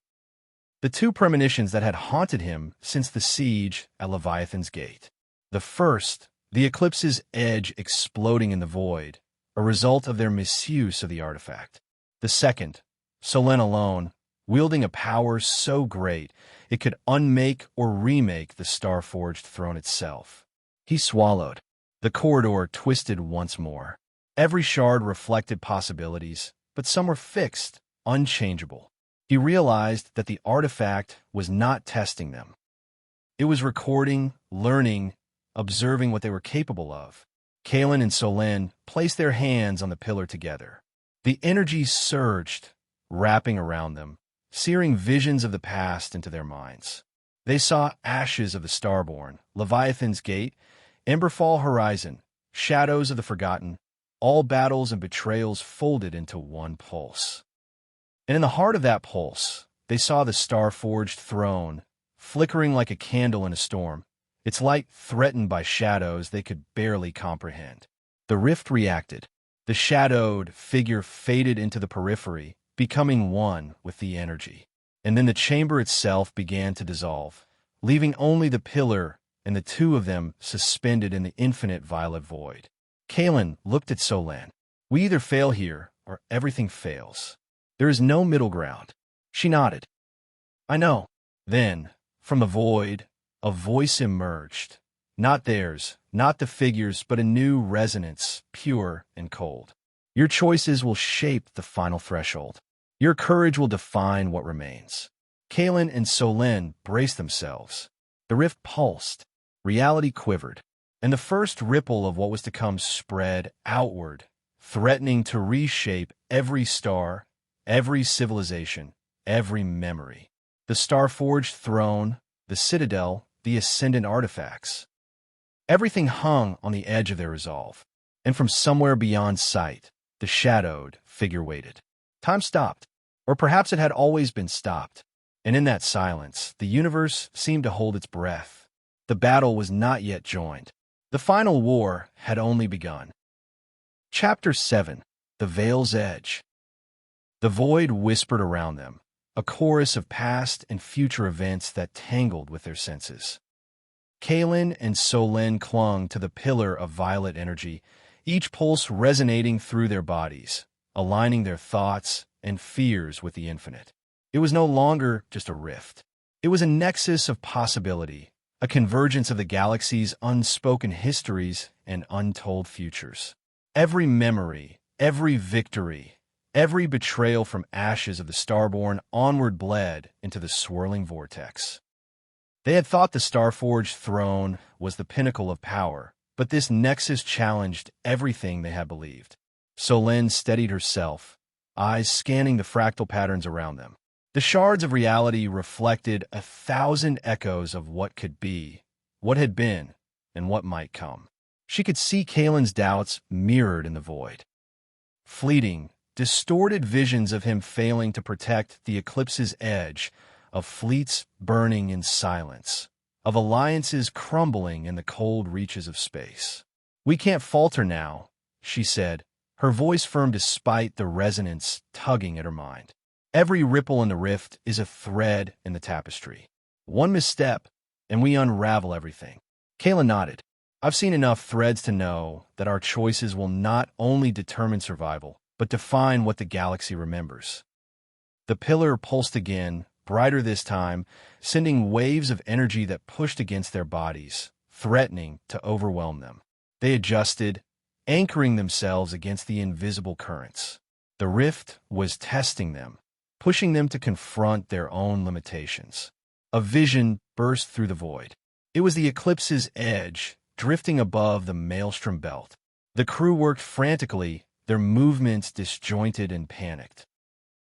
[SPEAKER 1] The two premonitions that had haunted him since the siege at Leviathan's Gate. The first, the eclipse's edge exploding in the void, a result of their misuse of the artifact. The second, Solen alone, wielding a power so great it could unmake or remake the star-forged throne itself. He swallowed. The corridor twisted once more. Every shard reflected possibilities, but some were fixed, unchangeable. He realized that the artifact was not testing them. It was recording, learning, observing what they were capable of. Kaelin and Solen placed their hands on the pillar together. The energy surged, wrapping around them, searing visions of the past into their minds. They saw ashes of the Starborn, Leviathan's Gate, Emberfall Horizon, shadows of the Forgotten, all battles and betrayals folded into one pulse. And in the heart of that pulse, they saw the star-forged throne, flickering like a candle in a storm, its light threatened by shadows they could barely comprehend. The rift reacted. The shadowed figure faded into the periphery, becoming one with the energy. And then the chamber itself began to dissolve, leaving only the pillar and the two of them suspended in the infinite violet void. Kaelin looked at Solen. "We either fail here, or everything fails. There is no middle ground." She nodded. "I know." Then, from the void, a voice emerged. Not theirs, not the figures, but a new resonance, pure and cold. "Your choices will shape the final threshold. Your courage will define what remains." Kaelin and Solen braced themselves. The rift pulsed. Reality quivered. And the first ripple of what was to come spread outward, threatening to reshape every star, every civilization, every memory. The star-forged throne, the citadel, the ascendant artifacts. Everything hung on the edge of their resolve, and from somewhere beyond sight, the shadowed figure waited. Time stopped, or perhaps it had always been stopped, and in that silence, the universe seemed to hold its breath. The battle was not yet joined. The final war had only begun. Chapter 7. The Veil's Edge. The void whispered around them, a chorus of past and future events that tangled with their senses. Kaelin and Solen clung to the pillar of violet energy, each pulse resonating through their bodies, aligning their thoughts and fears with the infinite. It was no longer just a rift. It was a nexus of possibility, a convergence of the galaxy's unspoken histories and untold futures. Every memory, every victory, every betrayal from ashes of the Starborn onward bled into the swirling vortex. They had thought the Starforged throne was the pinnacle of power, but this nexus challenged everything they had believed. Solen steadied herself, eyes scanning the fractal patterns around them. The shards of reality reflected 1,000 echoes of what could be, what had been, and what might come. She could see Kaelin's doubts mirrored in the void. Fleeting, distorted visions of him failing to protect the eclipse's edge, of fleets burning in silence, of alliances crumbling in the cold reaches of space. "We can't falter now," she said, her voice firm despite the resonance tugging at her mind. "Every ripple in the rift is a thread in the tapestry. One misstep, and we unravel everything." Kaelin nodded. "I've seen enough threads to know that our choices will not only determine survival, but define what the galaxy remembers." The pillar pulsed again, brighter this time, sending waves of energy that pushed against their bodies, threatening to overwhelm them. They adjusted, anchoring themselves against the invisible currents. The rift was testing them, pushing them to confront their own limitations. A vision burst through the void. It was the eclipse's edge, drifting above the maelstrom belt. The crew worked frantically, their movements disjointed and panicked.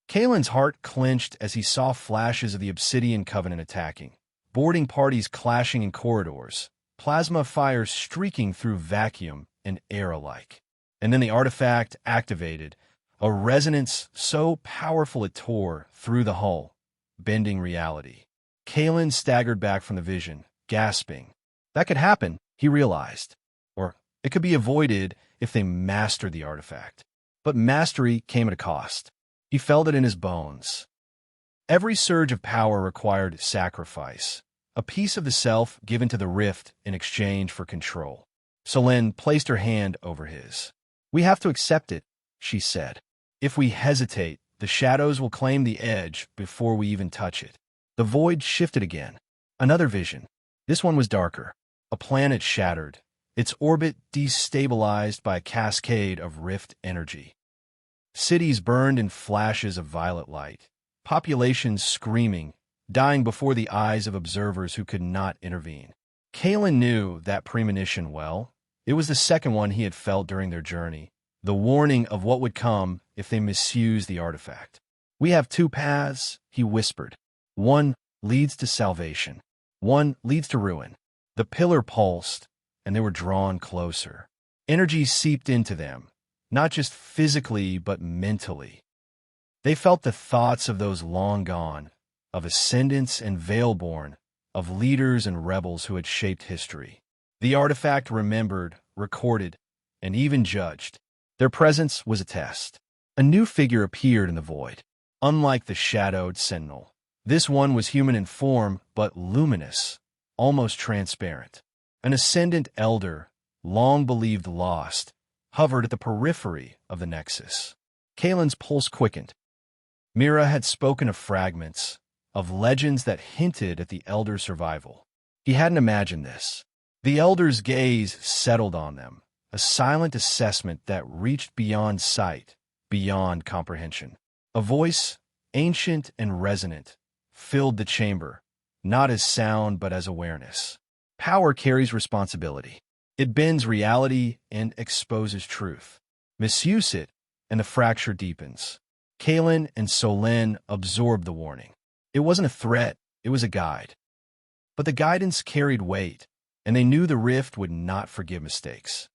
[SPEAKER 1] Kaelin's heart clenched as he saw flashes of the Obsidian Covenant attacking, boarding parties clashing in corridors, plasma fires streaking through vacuum and air alike. And then the artifact activated, a resonance so powerful it tore through the hull, bending reality. Kaelin staggered back from the vision, gasping. That could happen, he realized. Or it could be avoided if they mastered the artifact. But mastery came at a cost. He felt it in his bones. Every surge of power required sacrifice, a piece of the self given to the rift in exchange for control. Solen placed her hand over his. "We have to accept it," she said. "If we hesitate, the shadows will claim the edge before we even touch it." The void shifted again. Another vision. This one was darker. A planet shattered, its orbit destabilized by a cascade of rift energy. Cities burned in flashes of violet light, populations screaming, dying before the eyes of observers who could not intervene. Kaelin knew that premonition well. It was the second one he had felt during their journey, the warning of what would come if they misused the artifact. "We have two paths," he whispered. "One leads to salvation. One leads to ruin." The pillar pulsed, and they were drawn closer. Energy seeped into them, not just physically, but mentally. They felt the thoughts of those long gone, of ascendants and veilborn, of leaders and rebels who had shaped history. The artifact remembered, recorded, and even judged. Their presence was a test. A new figure appeared in the void. Unlike the shadowed sentinel, this one was human in form, but luminous, almost transparent. An ascendant elder, long believed lost, hovered at the periphery of the nexus. Kaelin's pulse quickened. Mira had spoken of fragments, of legends that hinted at the elder's survival. He hadn't imagined this. The elder's gaze settled on them, a silent assessment that reached beyond sight, beyond comprehension. A voice, ancient and resonant, filled the chamber, not as sound but as awareness. Power carries responsibility. It bends reality and exposes truth. Misuse it, and the fracture deepens. Kaelin and Solen absorbed the warning. It wasn't a threat, it was a guide. But the guidance carried weight, and they knew the rift would not forgive mistakes.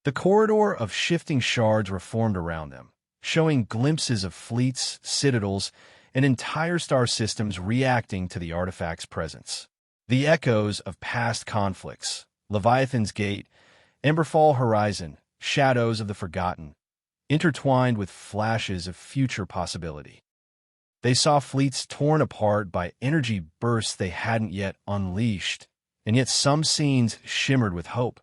[SPEAKER 1] The corridor of shifting shards reformed around them, showing glimpses of fleets, citadels, and entire star systems reacting to the artifact's presence. The echoes of past conflicts, Leviathan's Gate, Emberfall Horizon, Shadows of the Forgotten, intertwined with flashes of future possibility. They saw fleets torn apart by energy bursts they hadn't yet unleashed, and yet some scenes shimmered with hope.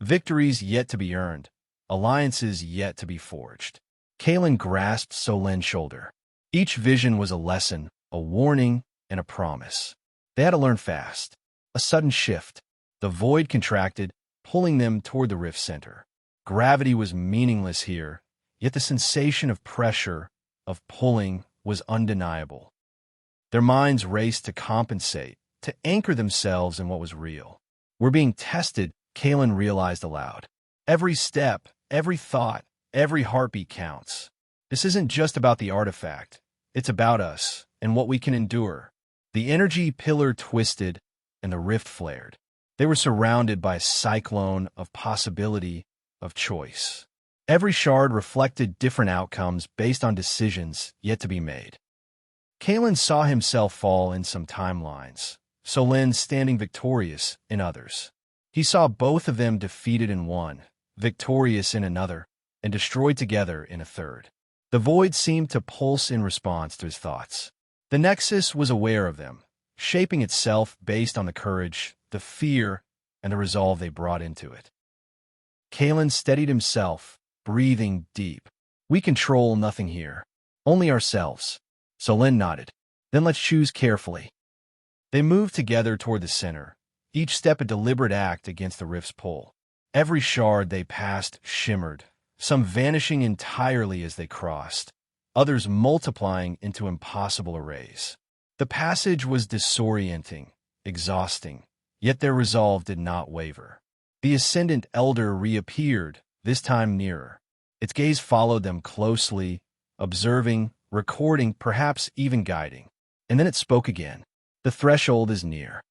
[SPEAKER 1] Victories yet to be earned, alliances yet to be forged. Kaelin grasped Solen's shoulder. Each vision was a lesson, a warning, and a promise. They had to learn fast. A sudden shift. The void contracted, pulling them toward the rift's center. Gravity was meaningless here, yet the sensation of pressure, of pulling, was undeniable. Their minds raced to compensate, to anchor themselves in what was real. "We're being tested," Kaelin realized aloud. "Every step, every thought, every heartbeat counts. This isn't just about the artifact. It's about us and what we can endure." The energy pillar twisted, and the rift flared. They were surrounded by a cyclone of possibility, of choice. Every shard reflected different outcomes based on decisions yet to be made. Kaelin saw himself fall in some timelines, Solen standing victorious in others. He saw both of them defeated in one, victorious in another, and destroyed together in a third. The void seemed to pulse in response to his thoughts. The Nexus was aware of them, shaping itself based on the courage, the fear, and the resolve they brought into it. Kaelin steadied himself, breathing deep. "We control nothing here, only ourselves." Solen nodded. "Then let's choose carefully." They moved together toward the center, each step a deliberate act against the rift's pull. Every shard they passed shimmered, some vanishing entirely as they crossed, others multiplying into impossible arrays. The passage was disorienting, exhausting, yet their resolve did not waver. The Ascendant Elder reappeared, this time nearer. Its gaze followed them closely, observing, recording, perhaps even guiding. And then it spoke again. "The threshold is near.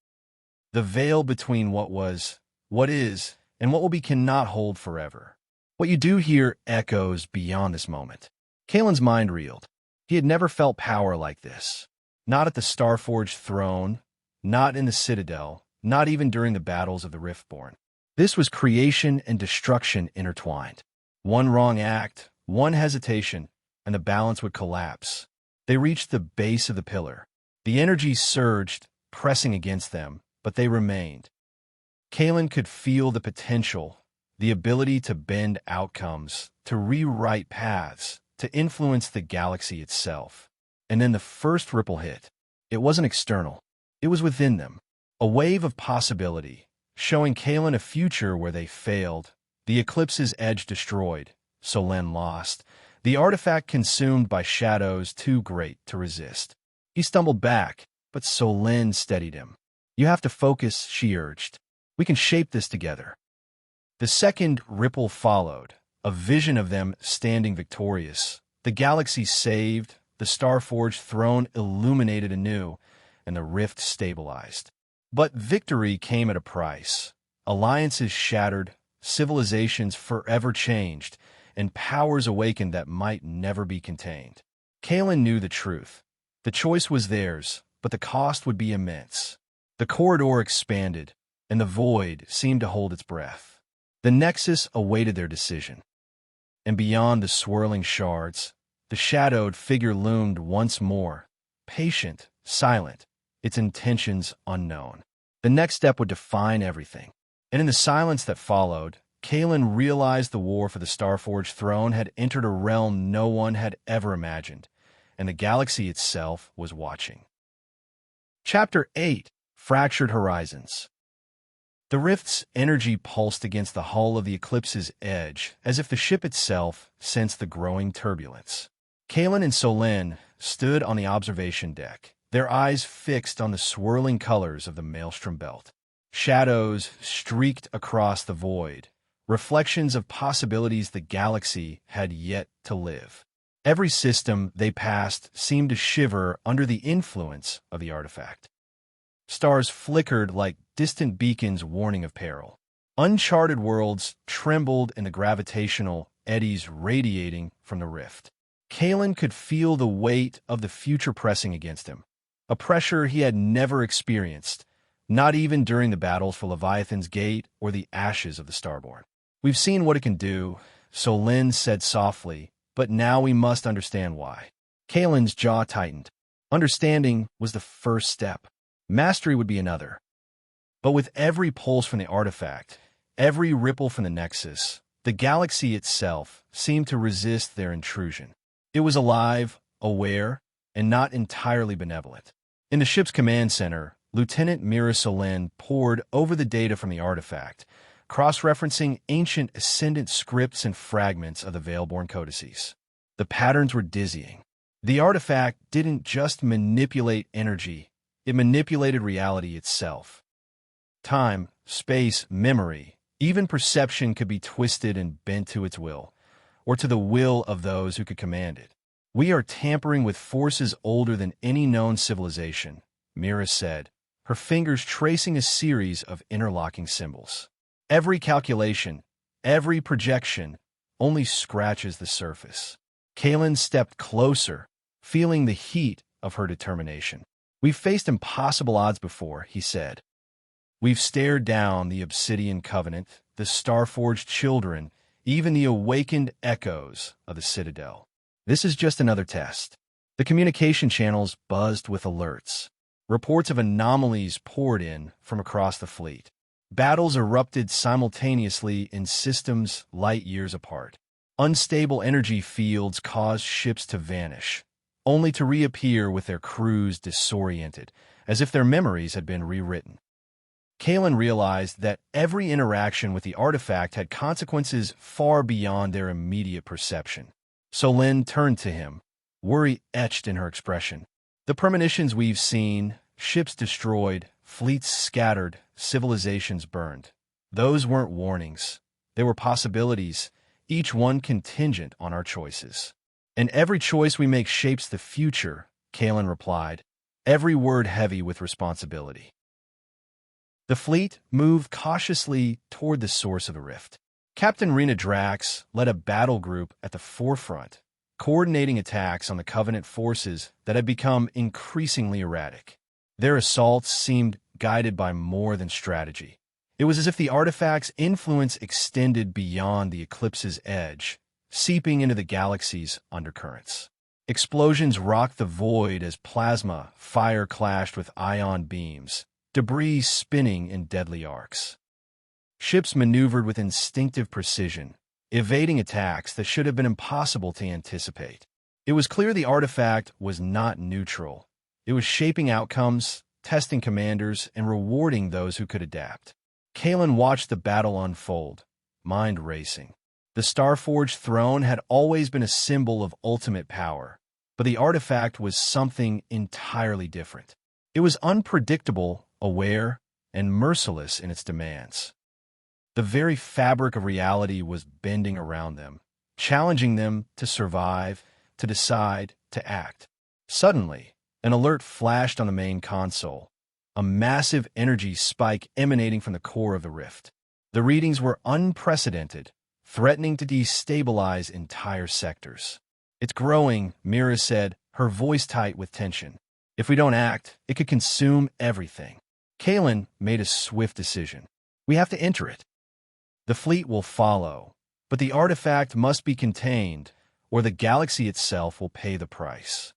[SPEAKER 1] The veil between what was, what is, and what will be cannot hold forever. What you do here echoes beyond this moment." Kaelin's mind reeled. He had never felt power like this. Not at the Starforged throne, not in the Citadel, not even during the battles of the Riftborn. This was creation and destruction intertwined. One wrong act, one hesitation, and the balance would collapse. They reached the base of the pillar. The energy surged, pressing against them, but they remained. Kaelin could feel the potential, the ability to bend outcomes, to rewrite paths, to influence the galaxy itself. And then the first ripple hit. It wasn't external. It was within them. A wave of possibility, showing Kaelin a future where they failed, the Eclipse's edge destroyed, Solen lost, the artifact consumed by shadows too great to resist. He stumbled back, but Solen steadied him. "You have to focus," she urged. "We can shape this together." The second ripple followed, a vision of them standing victorious, the galaxy saved, the Starforged throne illuminated anew, and the rift stabilized. But victory came at a price. Alliances shattered, civilizations forever changed, and powers awakened that might never be contained. Kaelin knew the truth. The choice was theirs, but the cost would be immense. The corridor expanded, and the void seemed to hold its breath. The Nexus awaited their decision. And beyond the swirling shards, the shadowed figure loomed once more, patient, silent, its intentions unknown. The next step would define everything. And in the silence that followed, Kaelin realized the war for the Starforged throne had entered a realm no one had ever imagined, and the galaxy itself was watching. Chapter 8: Fractured Horizons. The rift's energy pulsed against the hull of the Eclipse's edge, as if the ship itself sensed the growing turbulence. Kaelin and Solen stood on the observation deck, their eyes fixed on the swirling colors of the Maelstrom belt. Shadows streaked across the void, reflections of possibilities the galaxy had yet to live. Every system they passed seemed to shiver under the influence of the artifact. Stars flickered like distant beacons warning of peril. Uncharted worlds trembled in the gravitational eddies radiating from the rift. Kaelin could feel the weight of the future pressing against him, a pressure he had never experienced, not even during the battles for Leviathan's Gate or the ashes of the Starborn. We've seen what it can do, so Lyn said softly, but now we must understand why. Kaelin's jaw tightened. Understanding was the first step. Mastery would be another. But with every pulse from the artifact, every ripple from the Nexus, the galaxy itself seemed to resist their intrusion. It was alive, aware, and not entirely benevolent. In the ship's command center, Lieutenant Mira Solin pored over the data from the artifact, cross-referencing ancient Ascendant scripts and fragments of the Veilborn codices. The patterns were dizzying. The artifact didn't just manipulate energy, it manipulated reality itself. Time, space, memory, even perception could be twisted and bent to its will, or to the will of those who could command it. We are tampering with forces older than any known civilization, Mira said, her fingers tracing a series of interlocking symbols. Every calculation, every projection, only scratches the surface. Kaelin stepped closer, feeling the heat of her determination. We've faced impossible odds before, he said. We've stared down the Obsidian Covenant, the Starforged Children, even the awakened echoes of the Citadel. This is just another test. The communication channels buzzed with alerts. Reports of anomalies poured in from across the fleet. Battles erupted simultaneously in systems light years apart. Unstable energy fields caused ships to vanish, only to reappear with their crews disoriented, as if their memories had been rewritten. Kaelin realized that every interaction with the artifact had consequences far beyond their immediate perception. So Lyn turned to him, worry etched in her expression. The premonitions we've seen, ships destroyed, fleets scattered, civilizations burned. Those weren't warnings. They were possibilities, each one contingent on our choices. And every choice we make shapes the future, Kaelin replied, every word heavy with responsibility. The fleet moved cautiously toward the source of the rift. Captain Rena Drax led a battle group at the forefront, coordinating attacks on the Covenant forces that had become increasingly erratic. Their assaults seemed guided by more than strategy. It was as if the artifact's influence extended beyond the eclipse's edge, seeping into the galaxy's undercurrents. Explosions rocked the void as plasma fire clashed with ion beams, debris spinning in deadly arcs. Ships maneuvered with instinctive precision, evading attacks that should have been impossible to anticipate. It was clear the artifact was not neutral. It was shaping outcomes, testing commanders, and rewarding those who could adapt. Kaelin watched the battle unfold, mind racing. The Starforged throne had always been a symbol of ultimate power, but the artifact was something entirely different. It was unpredictable, aware, and merciless in its demands. The very fabric of reality was bending around them, challenging them to survive, to decide, to act. Suddenly, an alert flashed on the main console, a massive energy spike emanating from the core of the rift. The readings were unprecedented, threatening to destabilize entire sectors. It's growing, Mira said, her voice tight with tension. If we don't act, it could consume everything. Kaelin made a swift decision. We have to enter it. The fleet will follow, but the artifact must be contained, or the galaxy itself will pay the price.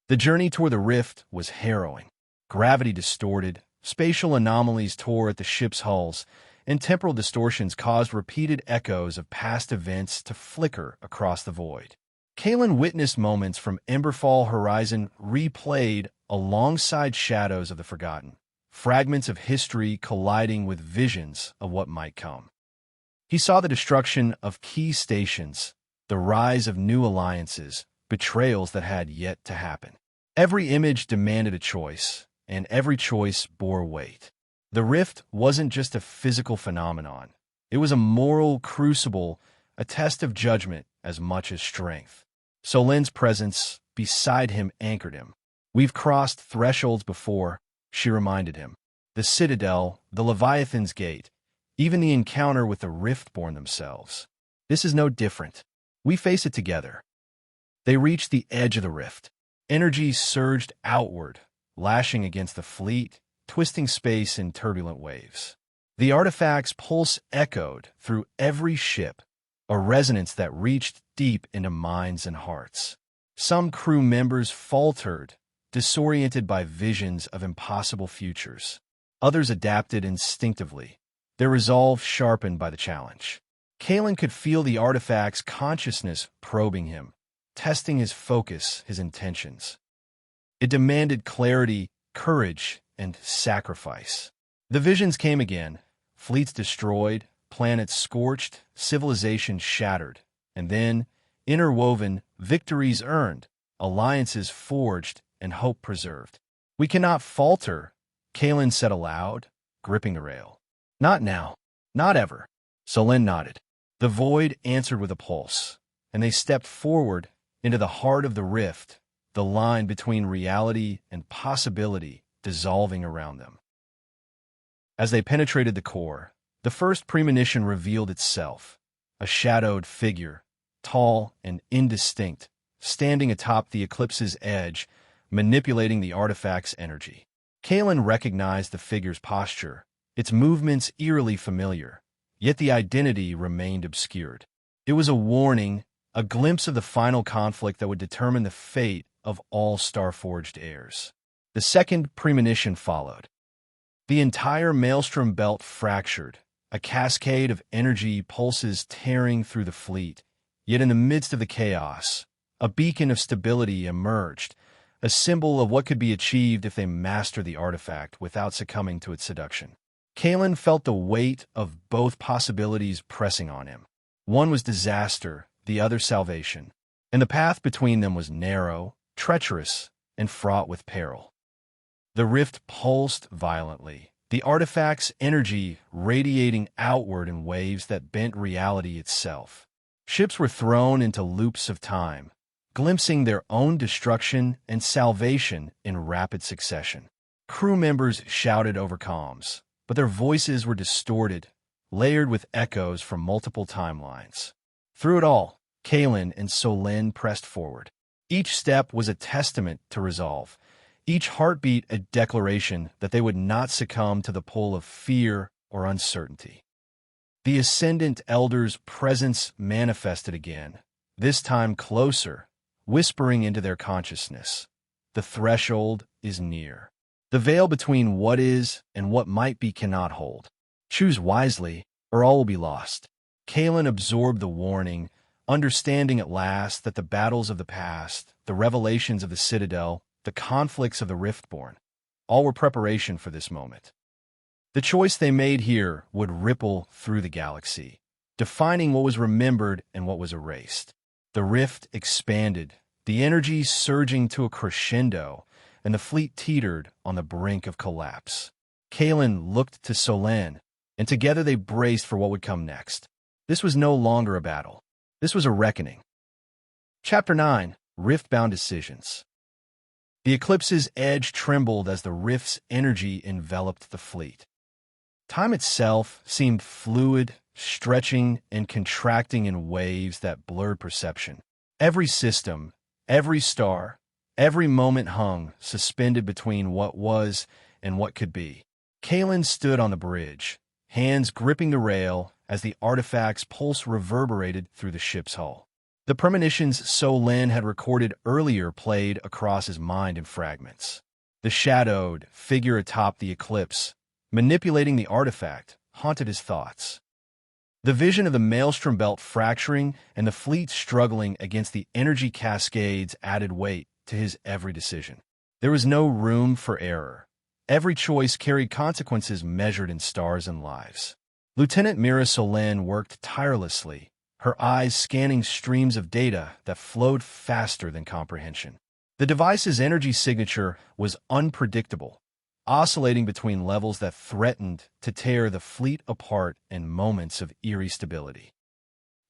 [SPEAKER 1] The journey toward the rift was harrowing. Gravity distorted, spatial anomalies tore at the ship's hulls, and temporal distortions caused repeated echoes of past events to flicker across the void. Kaelin witnessed moments from Emberfall Horizon replayed alongside shadows of the forgotten, fragments of history colliding with visions of what might come. He saw the destruction of key stations, the rise of new alliances, betrayals that had yet to happen. Every image demanded a choice, and every choice bore weight. The rift wasn't just a physical phenomenon. It was a moral crucible, a test of judgment as much as strength. Solin's presence beside him anchored him. We've crossed thresholds before, she reminded him. The Citadel, the Leviathan's Gate, even the encounter with the Riftborn themselves. This is no different. We face it together. They reached the edge of the rift. Energy surged outward, lashing against the fleet, twisting space in turbulent waves. The artifact's pulse echoed through every ship, a resonance that reached deep into minds and hearts. Some crew members faltered, disoriented by visions of impossible futures. Others adapted instinctively, their resolve sharpened by the challenge. Kael could feel the artifact's consciousness probing him, testing his focus, his intentions. It demanded clarity, courage, and sacrifice. The visions came again, fleets destroyed, planets scorched, civilizations shattered, and then, interwoven, victories earned, alliances forged, and hope preserved. "We cannot falter," Kael said aloud, gripping the rail. "Not now. Not ever." Solen nodded. The void answered with a pulse, and they stepped forward into the heart of the rift, the line between reality and possibility dissolving around them. As they penetrated the core, the first premonition revealed itself, a shadowed figure, tall and indistinct, standing atop the eclipse's edge, manipulating the artifact's energy. Kael recognized the figure's posture, its movements eerily familiar, yet the identity remained obscured. It was a warning, a glimpse of the final conflict that would determine the fate of all Starforged heirs. The second premonition followed. The entire maelstrom belt fractured, a cascade of energy pulses tearing through the fleet. Yet in the midst of the chaos, a beacon of stability emerged, a symbol of what could be achieved if they mastered the artifact without succumbing to its seduction. Kael felt the weight of both possibilities pressing on him. One was disaster, the other salvation, and the path between them was narrow, treacherous, and fraught with peril. The rift pulsed violently, the artifact's energy radiating outward in waves that bent reality itself. Ships were thrown into loops of time, glimpsing their own destruction and salvation in rapid succession. Crew members shouted over comms, but their voices were distorted, layered with echoes from multiple timelines. Through it all, Kael and Solen pressed forward. Each step was a testament to resolve, each heartbeat a declaration that they would not succumb to the pull of fear or uncertainty. The Ascendant Elder's presence manifested again, this time closer, whispering into their consciousness. The threshold is near. The veil between what is and what might be cannot hold. Choose wisely, or all will be lost. Kael absorbed the warning, understanding at last that the battles of the past, the revelations of the Citadel, the conflicts of the Riftborn, all were preparation for this moment. The choice they made here would ripple through the galaxy, defining what was remembered and what was erased. The rift expanded, the energy surging to a crescendo, and the fleet teetered on the brink of collapse. Kael looked to Solen, and together they braced for what would come next. This was no longer a battle. This was a reckoning. Chapter 9. Rift-Bound Decisions. The eclipse's edge trembled as the rift's energy enveloped the fleet. Time itself seemed fluid, stretching and contracting in waves that blurred perception. Every system, every star, every moment hung, suspended between what was and what could be. Kael stood on the bridge, hands gripping the rail as the artifact's pulse reverberated through the ship's hull. The premonitions Solen had recorded earlier played across his mind in fragments. The shadowed figure atop the eclipse, manipulating the artifact, haunted his thoughts. The vision of the maelstrom belt fracturing and the fleet struggling against the energy cascades added weight to his every decision. There was no room for error. Every choice carried consequences measured in stars and lives. Lieutenant Mira Solen worked tirelessly, her eyes scanning streams of data that flowed faster than comprehension. The device's energy signature was unpredictable, oscillating between levels that threatened to tear the fleet apart in moments of eerie stability.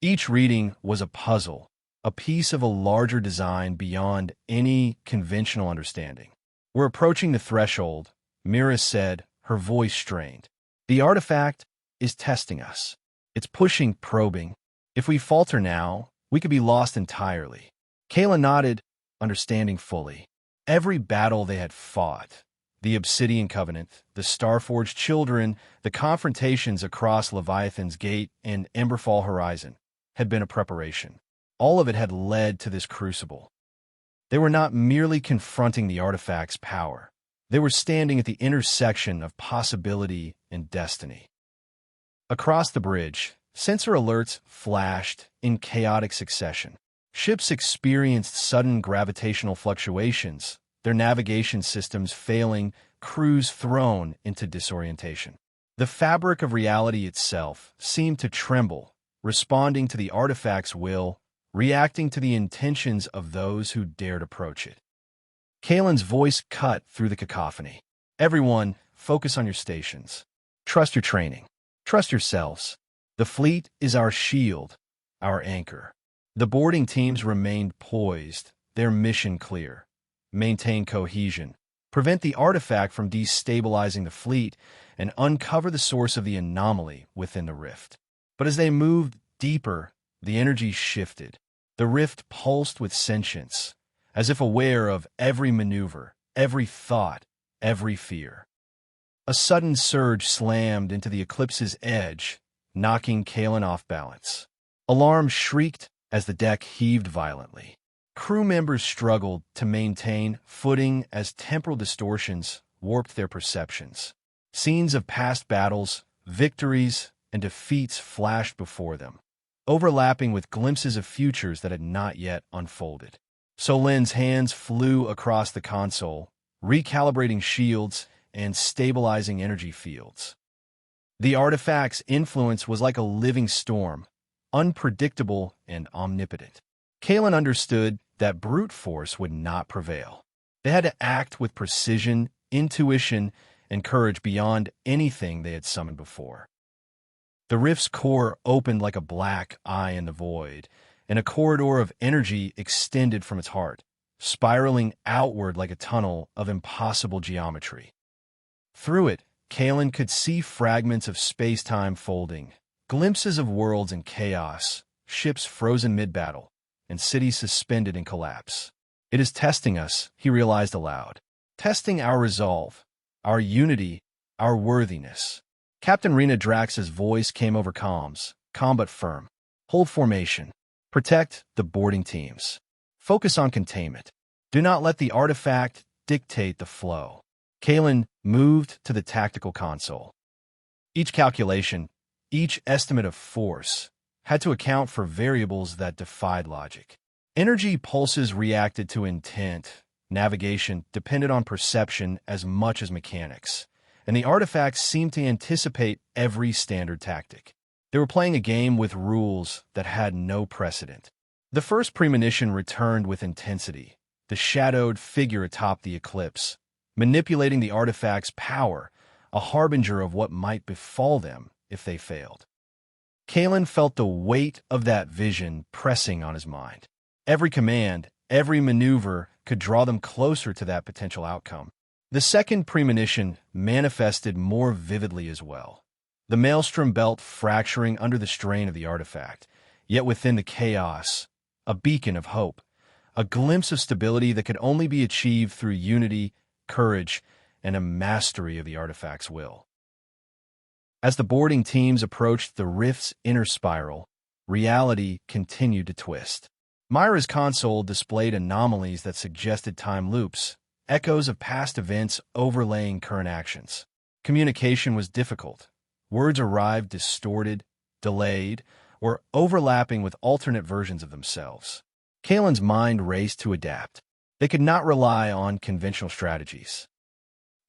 [SPEAKER 1] Each reading was a puzzle, a piece of a larger design beyond any conventional understanding. "We're approaching the threshold," Mira said, her voice strained. "The artifact is testing us. It's pushing, probing. If we falter now, we could be lost entirely." Kael nodded, understanding fully. Every battle they had fought, The Obsidian Covenant, the Starforged Children, the confrontations across Leviathan's Gate and Emberfall Horizon had been a preparation. All of it had led to this crucible. They were not merely confronting the artifact's power. They were standing at the intersection of possibility and destiny. Across the bridge, sensor alerts flashed in chaotic succession. Ships experienced sudden gravitational fluctuations, their navigation systems failing, crews thrown into disorientation. The fabric of reality itself seemed to tremble, responding to the artifact's will, reacting to the intentions of those who dared approach it. Kaelin's voice cut through the cacophony. Everyone, focus on your stations. Trust your training. Trust yourselves. The fleet is our shield, our anchor. The boarding teams remained poised, their mission clear. Maintain cohesion, prevent the artifact from destabilizing the fleet, and uncover the source of the anomaly within the rift. But as they moved deeper, the energy shifted. The rift pulsed with sentience, as if aware of every maneuver, every thought, every fear. A sudden surge slammed into the eclipse's edge, knocking Kaelin off balance. Alarm shrieked as the deck heaved violently. Crew members struggled to maintain footing as temporal distortions warped their perceptions. Scenes of past battles, victories, and defeats flashed before them, overlapping with glimpses of futures that had not yet unfolded. Solin's hands flew across the console, recalibrating shields and stabilizing energy fields. The artifact's influence was like a living storm, unpredictable and omnipotent. Kaelin understood that brute force would not prevail. They had to act with precision, intuition, and courage beyond anything they had summoned before. The rift's core opened like a black eye in the void, and a corridor of energy extended from its heart, spiraling outward like a tunnel of impossible geometry. Through it, Kaelin could see fragments of space-time folding, glimpses of worlds in chaos, ships frozen mid-battle, and cities suspended in collapse. It is testing us, he realized aloud. Testing our resolve, our unity, our worthiness. Captain Rena Drax's voice came over comms, calm but firm. Hold formation. Protect the boarding teams. Focus on containment. Do not let the artifact dictate the flow. Kaelin moved to the tactical console. Each calculation, each estimate of force, had to account for variables that defied logic. Energy pulses reacted to intent. Navigation depended on perception as much as mechanics, and the artifacts seemed to anticipate every standard tactic. They were playing a game with rules that had no precedent. The first premonition returned with intensity, the shadowed figure atop the eclipse, manipulating the artifact's power, a harbinger of what might befall them if they failed. Kaelin felt the weight of that vision pressing on his mind. Every command, every maneuver could draw them closer to that potential outcome. The second premonition manifested more vividly as well. The maelstrom belt fracturing under the strain of the artifact, yet within the chaos, a beacon of hope, a glimpse of stability that could only be achieved through unity, courage, and a mastery of the artifact's will. As the boarding teams approached the rift's inner spiral, reality continued to twist. Myra's console displayed anomalies that suggested time loops, echoes of past events overlaying current actions. Communication was difficult. Words arrived distorted, delayed, or overlapping with alternate versions of themselves. Kaelin's mind raced to adapt. They could not rely on conventional strategies.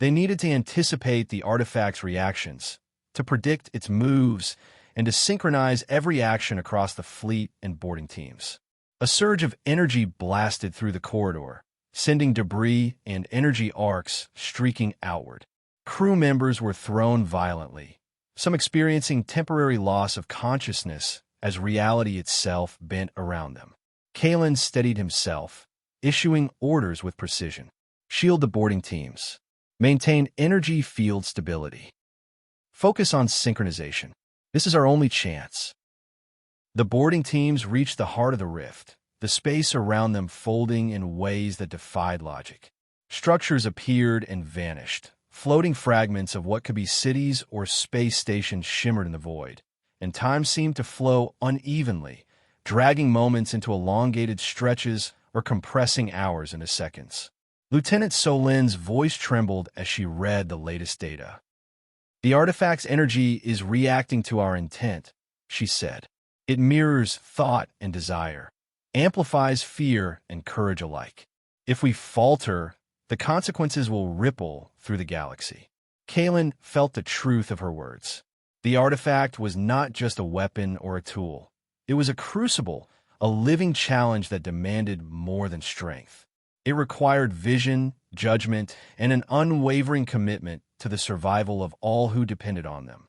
[SPEAKER 1] They needed to anticipate the artifact's reactions, to predict its moves, and to synchronize every action across the fleet and boarding teams. A surge of energy blasted through the corridor, sending debris and energy arcs streaking outward. Crew members were thrown violently, some experiencing temporary loss of consciousness as reality itself bent around them. Kaelin steadied himself, issuing orders with precision. Shield the boarding teams. Maintain energy field stability. Focus on synchronization. This is our only chance. The boarding teams reached the heart of the rift, the space around them folding in ways that defied logic. Structures appeared and vanished. Floating fragments of what could be cities or space stations shimmered in the void, and time seemed to flow unevenly, dragging moments into elongated stretches or compressing hours into seconds. Lieutenant Solin's voice trembled as she read the latest data. "The artifact's energy is reacting to our intent," she said. "It mirrors thought and desire, amplifies fear and courage alike. If we falter, the consequences will ripple through the galaxy." Kaelin felt the truth of her words. The artifact was not just a weapon or a tool. It was a crucible, a living challenge that demanded more than strength. It required vision, judgment, and an unwavering commitment to the survival of all who depended on them.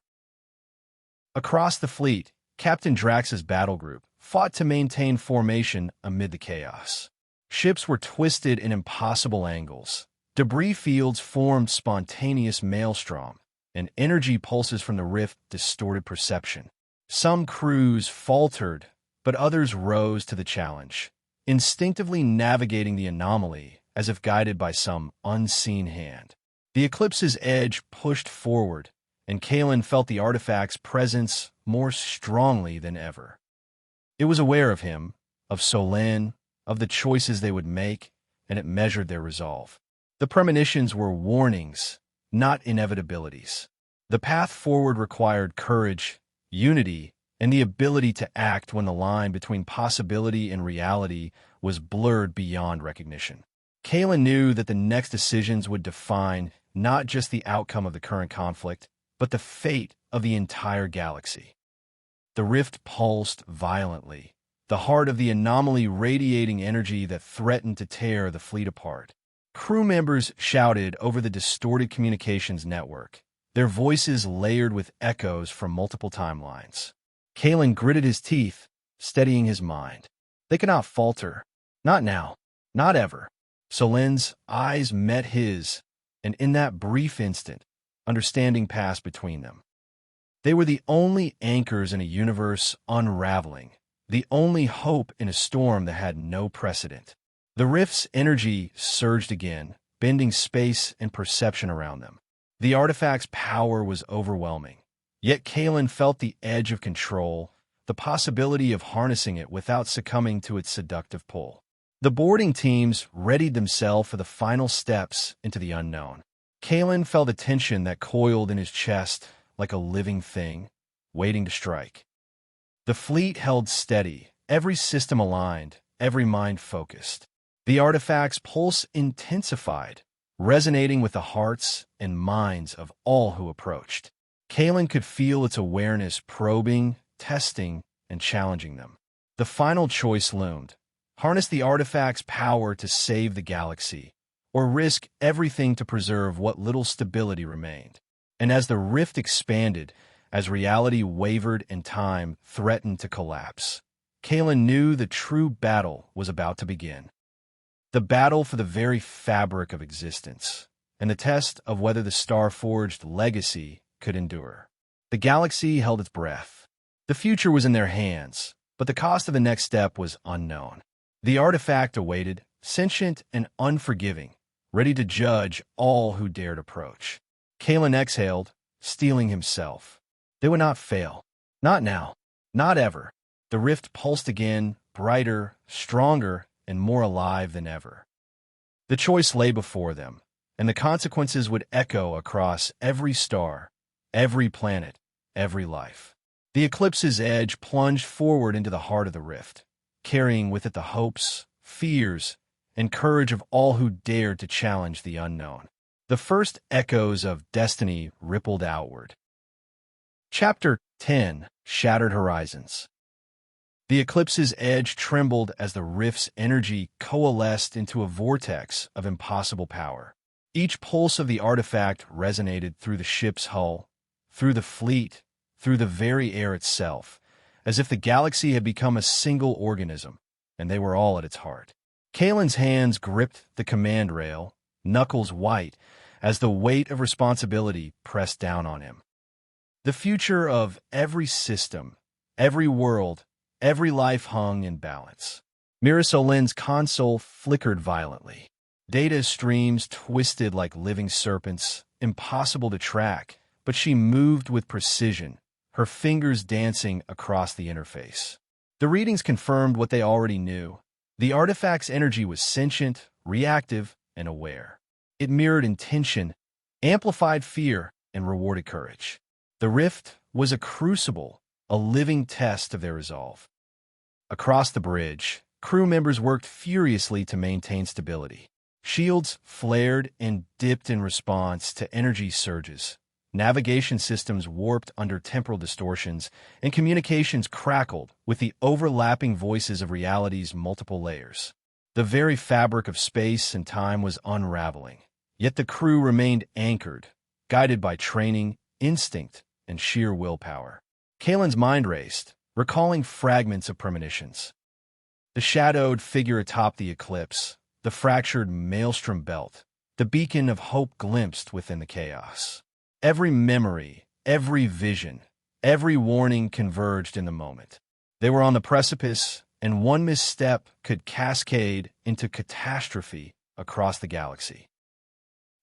[SPEAKER 1] Across the fleet, Captain Drax's battle group fought to maintain formation amid the chaos. Ships were twisted in impossible angles. Debris fields formed spontaneous maelstrom, and energy pulses from the rift distorted perception. Some crews faltered, but others rose to the challenge, instinctively navigating the anomaly as if guided by some unseen hand. The Eclipse's edge pushed forward, and Kaelin felt the artifact's presence more strongly than ever. It was aware of him, of Solin, of the choices they would make, and it measured their resolve. The premonitions were warnings, not inevitabilities. The path forward required courage, unity, and the ability to act when the line between possibility and reality was blurred beyond recognition. Kaelin knew that the next decisions would define not just the outcome of the current conflict, but the fate of the entire galaxy. The rift pulsed violently, the heart of the anomaly radiating energy that threatened to tear the fleet apart. Crew members shouted over the distorted communications network, their voices layered with echoes from multiple timelines. Kaelin gritted his teeth, steadying his mind. They could not falter. Not now. Not ever. Solin's eyes met his, and in that brief instant, understanding passed between them. They were the only anchors in a universe unraveling, the only hope in a storm that had no precedent. The rift's energy surged again, bending space and perception around them. The artifact's power was overwhelming, yet Kaelin felt the edge of control, the possibility of harnessing it without succumbing to its seductive pull. The boarding teams readied themselves for the final steps into the unknown. Kaelin felt the tension that coiled in his chest like a living thing, waiting to strike. The fleet held steady, every system aligned, every mind focused. The artifact's pulse intensified, resonating with the hearts and minds of all who approached. Kaelin could feel its awareness probing, testing, and challenging them. The final choice loomed: harness the artifact's power to save the galaxy, or risk everything to preserve what little stability remained. And as the rift expanded, as reality wavered and time threatened to collapse, Kaelin knew the true battle was about to begin. The battle for the very fabric of existence, and the test of whether the star-forged legacy could endure. The galaxy held its breath. The future was in their hands, but the cost of the next step was unknown. The artifact awaited, sentient and unforgiving, ready to judge all who dared approach. Kaelin exhaled, steeling himself. They would not fail. Not now. Not ever. The rift pulsed again, brighter, stronger, and more alive than ever. The choice lay before them, and the consequences would echo across every star, every planet, every life. The Eclipse's edge plunged forward into the heart of the rift, carrying with it the hopes, fears, and courage of all who dared to challenge the unknown. The first echoes of destiny rippled outward. Chapter 10: Shattered Horizons. The Eclipse's edge trembled as the rift's energy coalesced into a vortex of impossible power. Each pulse of the artifact resonated through the ship's hull, through the fleet, through the very air itself, as if the galaxy had become a single organism, and they were all at its heart. Kaelin's hands gripped the command rail, knuckles white, as the weight of responsibility pressed down on him. The future of every system, every world, every life hung in balance. Mira Solin's console flickered violently. Data streams twisted like living serpents, impossible to track, but she moved with precision, her fingers dancing across the interface. The readings confirmed what they already knew. The artifact's energy was sentient, reactive, and aware. It mirrored intention, amplified fear, and rewarded courage. The rift was a crucible, a living test of their resolve. Across the bridge, crew members worked furiously to maintain stability. Shields flared and dipped in response to energy surges. Navigation systems warped under temporal distortions, and communications crackled with the overlapping voices of reality's multiple layers. The very fabric of space and time was unraveling, yet the crew remained anchored, guided by training, instinct, and sheer willpower. Kaelin's mind raced, recalling fragments of premonitions. The shadowed figure atop the eclipse, the fractured maelstrom belt, the beacon of hope glimpsed within the chaos. Every memory, every vision, every warning converged in the moment. They were on the precipice, and one misstep could cascade into catastrophe across the galaxy.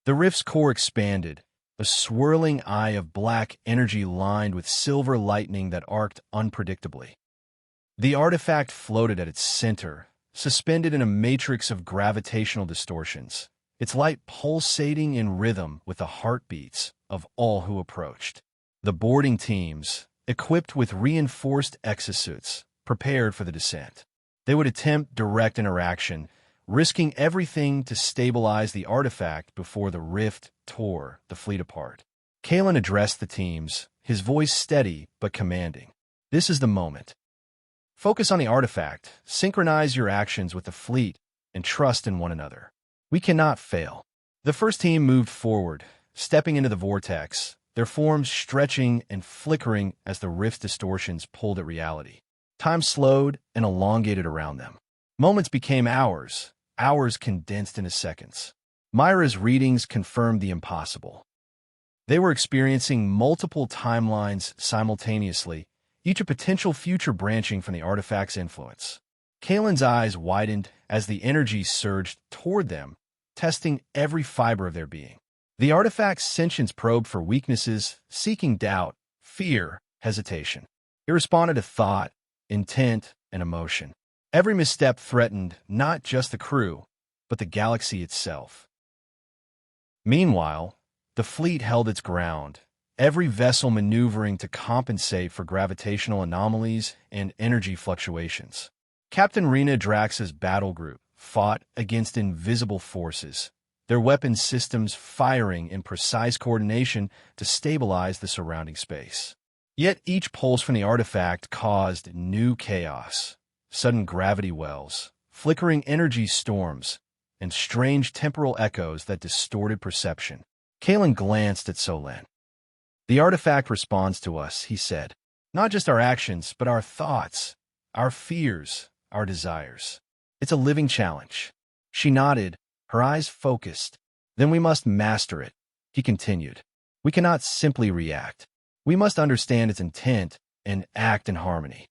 [SPEAKER 1] The rift's core expanded, a swirling eye of black energy lined with silver lightning that arced unpredictably. The artifact floated at its center, suspended in a matrix of gravitational distortions, its light pulsating in rhythm with the heartbeats of all who approached. The boarding teams, equipped with reinforced exosuits, prepared for the descent. They would attempt direct interaction, risking everything to stabilize the artifact before the rift tore the fleet apart. Kaelin addressed the teams, his voice steady but commanding. This is the moment. Focus on the artifact, synchronize your actions with the fleet, and trust in one another. We cannot fail. The first team moved forward, stepping into the vortex, their forms stretching and flickering as the rift's distortions pulled at reality. Time slowed and elongated around them. Moments became hours, hours condensed into seconds. Myra's readings confirmed the impossible. They were experiencing multiple timelines simultaneously, each a potential future branching from the artifact's influence. Kaelin's eyes widened as the energy surged toward them, testing every fiber of their being. The artifact's sentience probed for weaknesses, seeking doubt, fear, hesitation. It responded to thought, intent, and emotion. Every misstep threatened not just the crew, but the galaxy itself. Meanwhile, the fleet held its ground, every vessel maneuvering to compensate for gravitational anomalies and energy fluctuations. Captain Rena Drax's battle group fought against invisible forces, their weapon systems firing in precise coordination to stabilize the surrounding space. Yet each pulse from the artifact caused new chaos, sudden gravity wells, flickering energy storms, and strange temporal echoes that distorted perception. Kaelin glanced at Solen. The artifact responds to us, he said. Not just our actions, but our thoughts, our fears, our desires. It's a living challenge. She nodded, her eyes focused. Then we must master it, he continued. We cannot simply react. We must understand its intent and act in harmony.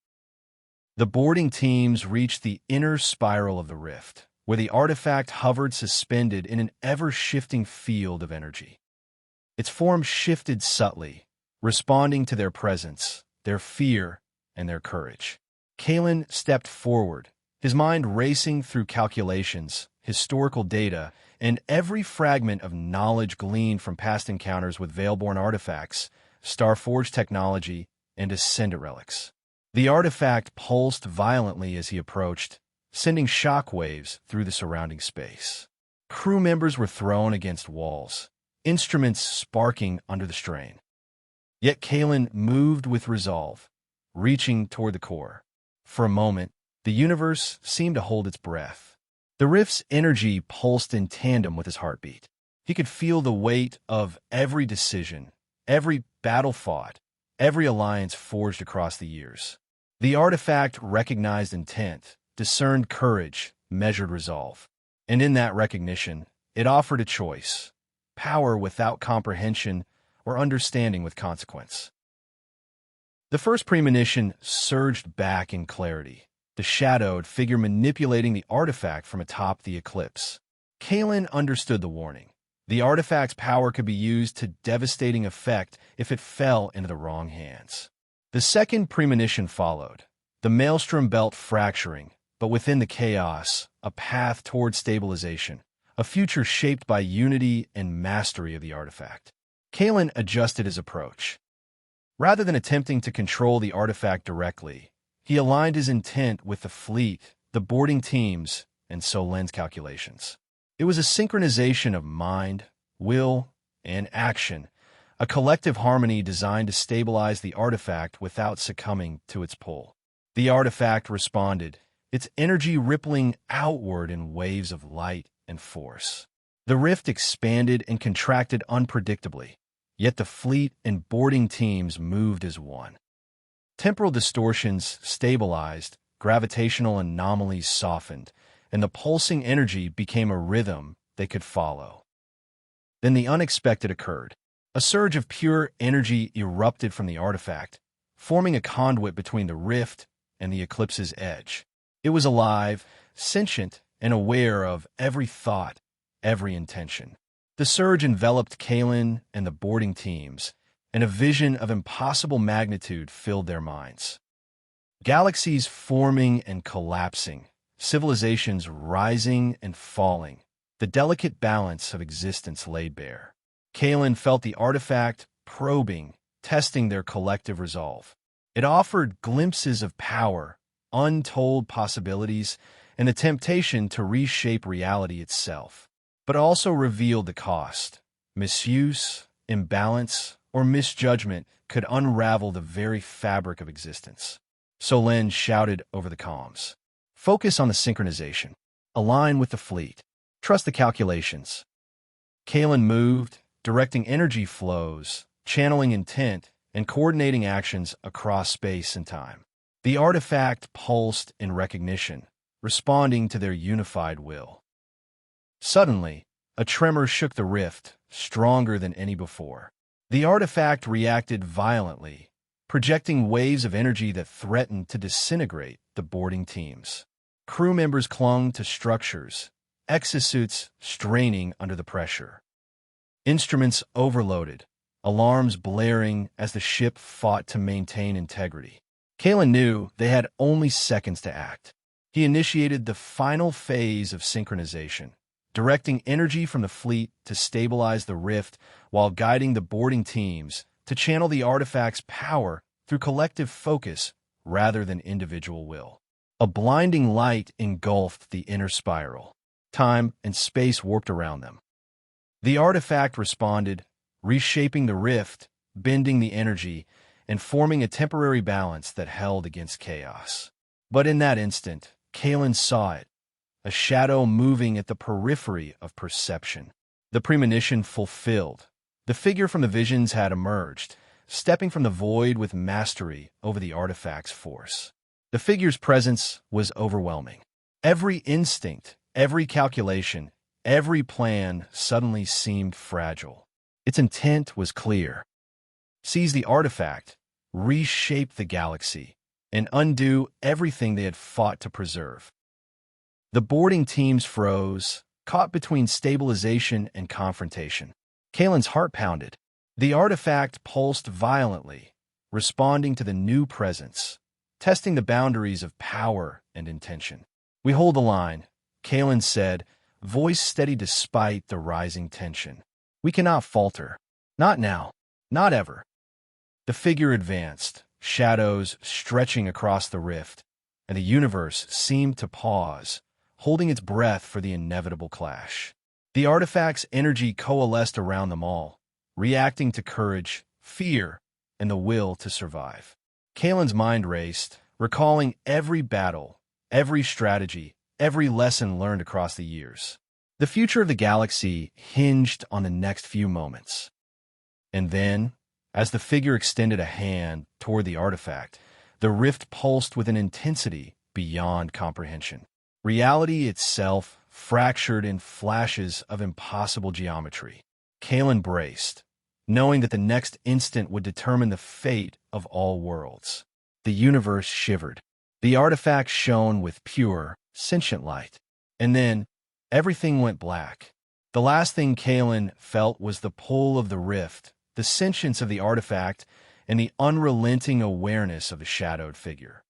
[SPEAKER 1] The boarding teams reached the inner spiral of the rift, where the artifact hovered suspended in an ever-shifting field of energy. Its form shifted subtly, responding to their presence, their fear, and their courage. Kaelin stepped forward, his mind racing through calculations, historical data, and every fragment of knowledge gleaned from past encounters with Veilborn artifacts, Starforged technology, and Ascendant relics. The artifact pulsed violently as he approached, sending shockwaves through the surrounding space. Crew members were thrown against walls, instruments sparking under the strain. Yet Kaelin moved with resolve, reaching toward the core. For a moment, the universe seemed to hold its breath. The rift's energy pulsed in tandem with his heartbeat. He could feel the weight of every decision, every battle fought, every alliance forged across the years. The artifact recognized intent, discerned courage, measured resolve. And in that recognition, it offered a choice: power without comprehension or understanding with consequence. The first premonition surged back in clarity, the shadowed figure manipulating the artifact from atop the eclipse. Kaelin understood the warning. The artifact's power could be used to devastating effect if it fell into the wrong hands. The second premonition followed, the maelstrom belt fracturing, but within the chaos, a path toward stabilization, a future shaped by unity and mastery of the artifact. Kaelin adjusted his approach. Rather than attempting to control the artifact directly, he aligned his intent with the fleet, the boarding teams, and Solen's calculations. It was a synchronization of mind, will, and action, a collective harmony designed to stabilize the artifact without succumbing to its pull. The artifact responded, its energy rippling outward in waves of light and force. The rift expanded and contracted unpredictably, yet the fleet and boarding teams moved as one. Temporal distortions stabilized, gravitational anomalies softened, and the pulsing energy became a rhythm they could follow. Then the unexpected occurred. A surge of pure energy erupted from the artifact, forming a conduit between the rift and the eclipse's edge. It was alive, sentient, and aware of every thought, every intention. The surge enveloped Kaelin and the boarding teams, and a vision of impossible magnitude filled their minds. Galaxies forming and collapsing, civilizations rising and falling, the delicate balance of existence laid bare. Kaelin felt the artifact probing, testing their collective resolve. It offered glimpses of power, untold possibilities, and the temptation to reshape reality itself, but also revealed the cost. Misuse, imbalance, or misjudgment could unravel the very fabric of existence. Solen shouted over the comms. Focus on the synchronization. Align with the fleet. Trust the calculations. Kaelin moved, directing energy flows, channeling intent, and coordinating actions across space and time. The artifact pulsed in recognition, responding to their unified will. Suddenly, a tremor shook the rift, stronger than any before. The artifact reacted violently, projecting waves of energy that threatened to disintegrate the boarding teams. Crew members clung to structures, exosuits straining under the pressure. Instruments overloaded, alarms blaring as the ship fought to maintain integrity. Kaelin knew they had only seconds to act. He initiated the final phase of synchronization, directing energy from the fleet to stabilize the rift while guiding the boarding teams to channel the artifact's power through collective focus rather than individual will. A blinding light engulfed the inner spiral. Time and space warped around them. The artifact responded, reshaping the rift, bending the energy, and forming a temporary balance that held against chaos. But in that instant, Kaelin saw it, a shadow moving at the periphery of perception. The premonition fulfilled. The figure from the visions had emerged, stepping from the void with mastery over the artifact's force. The figure's presence was overwhelming. Every instinct, every calculation, every plan suddenly seemed fragile. Its intent was clear. Seize the artifact, reshape the galaxy, and undo everything they had fought to preserve. The boarding teams froze, caught between stabilization and confrontation. Kaelin's heart pounded. The artifact pulsed violently, responding to the new presence, testing the boundaries of power and intention. We hold the line, Kaelin said, voice steady despite the rising tension. We cannot falter. Not now. Not ever. The figure advanced, shadows stretching across the rift, and the universe seemed to pause, holding its breath for the inevitable clash. The artifact's energy coalesced around them all, reacting to courage, fear, and the will to survive. Kaelin's mind raced, recalling every battle, every strategy, every lesson learned across the years. The future of the galaxy hinged on the next few moments. And then, as the figure extended a hand toward the artifact, the rift pulsed with an intensity beyond comprehension. Reality itself fractured in flashes of impossible geometry. Kaelin braced, knowing that the next instant would determine the fate of all worlds. The universe shivered. The artifact shone with pure, sentient light. And then, Everything went black. The last thing Kaelin felt was the pull of the rift, the sentience of the artifact, and the unrelenting awareness of the shadowed figure.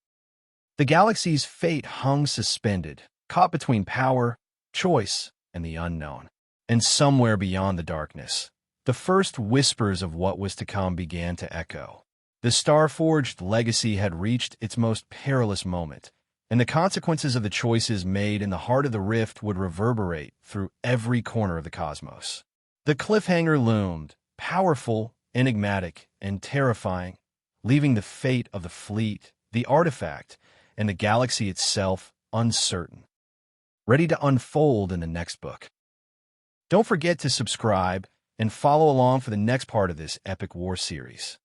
[SPEAKER 1] The galaxy's fate hung suspended, caught between power, choice, and the unknown. And somewhere beyond the darkness, the first whispers of what was to come began to echo. The star-forged legacy had reached its most perilous moment, and the consequences of the choices made in the heart of the rift would reverberate through every corner of the cosmos. The cliffhanger loomed, powerful, enigmatic, and terrifying, leaving the fate of the fleet, the artifact, and the galaxy itself uncertain, ready to unfold in the next book. Don't forget to subscribe and follow along for the next part of this epic war series.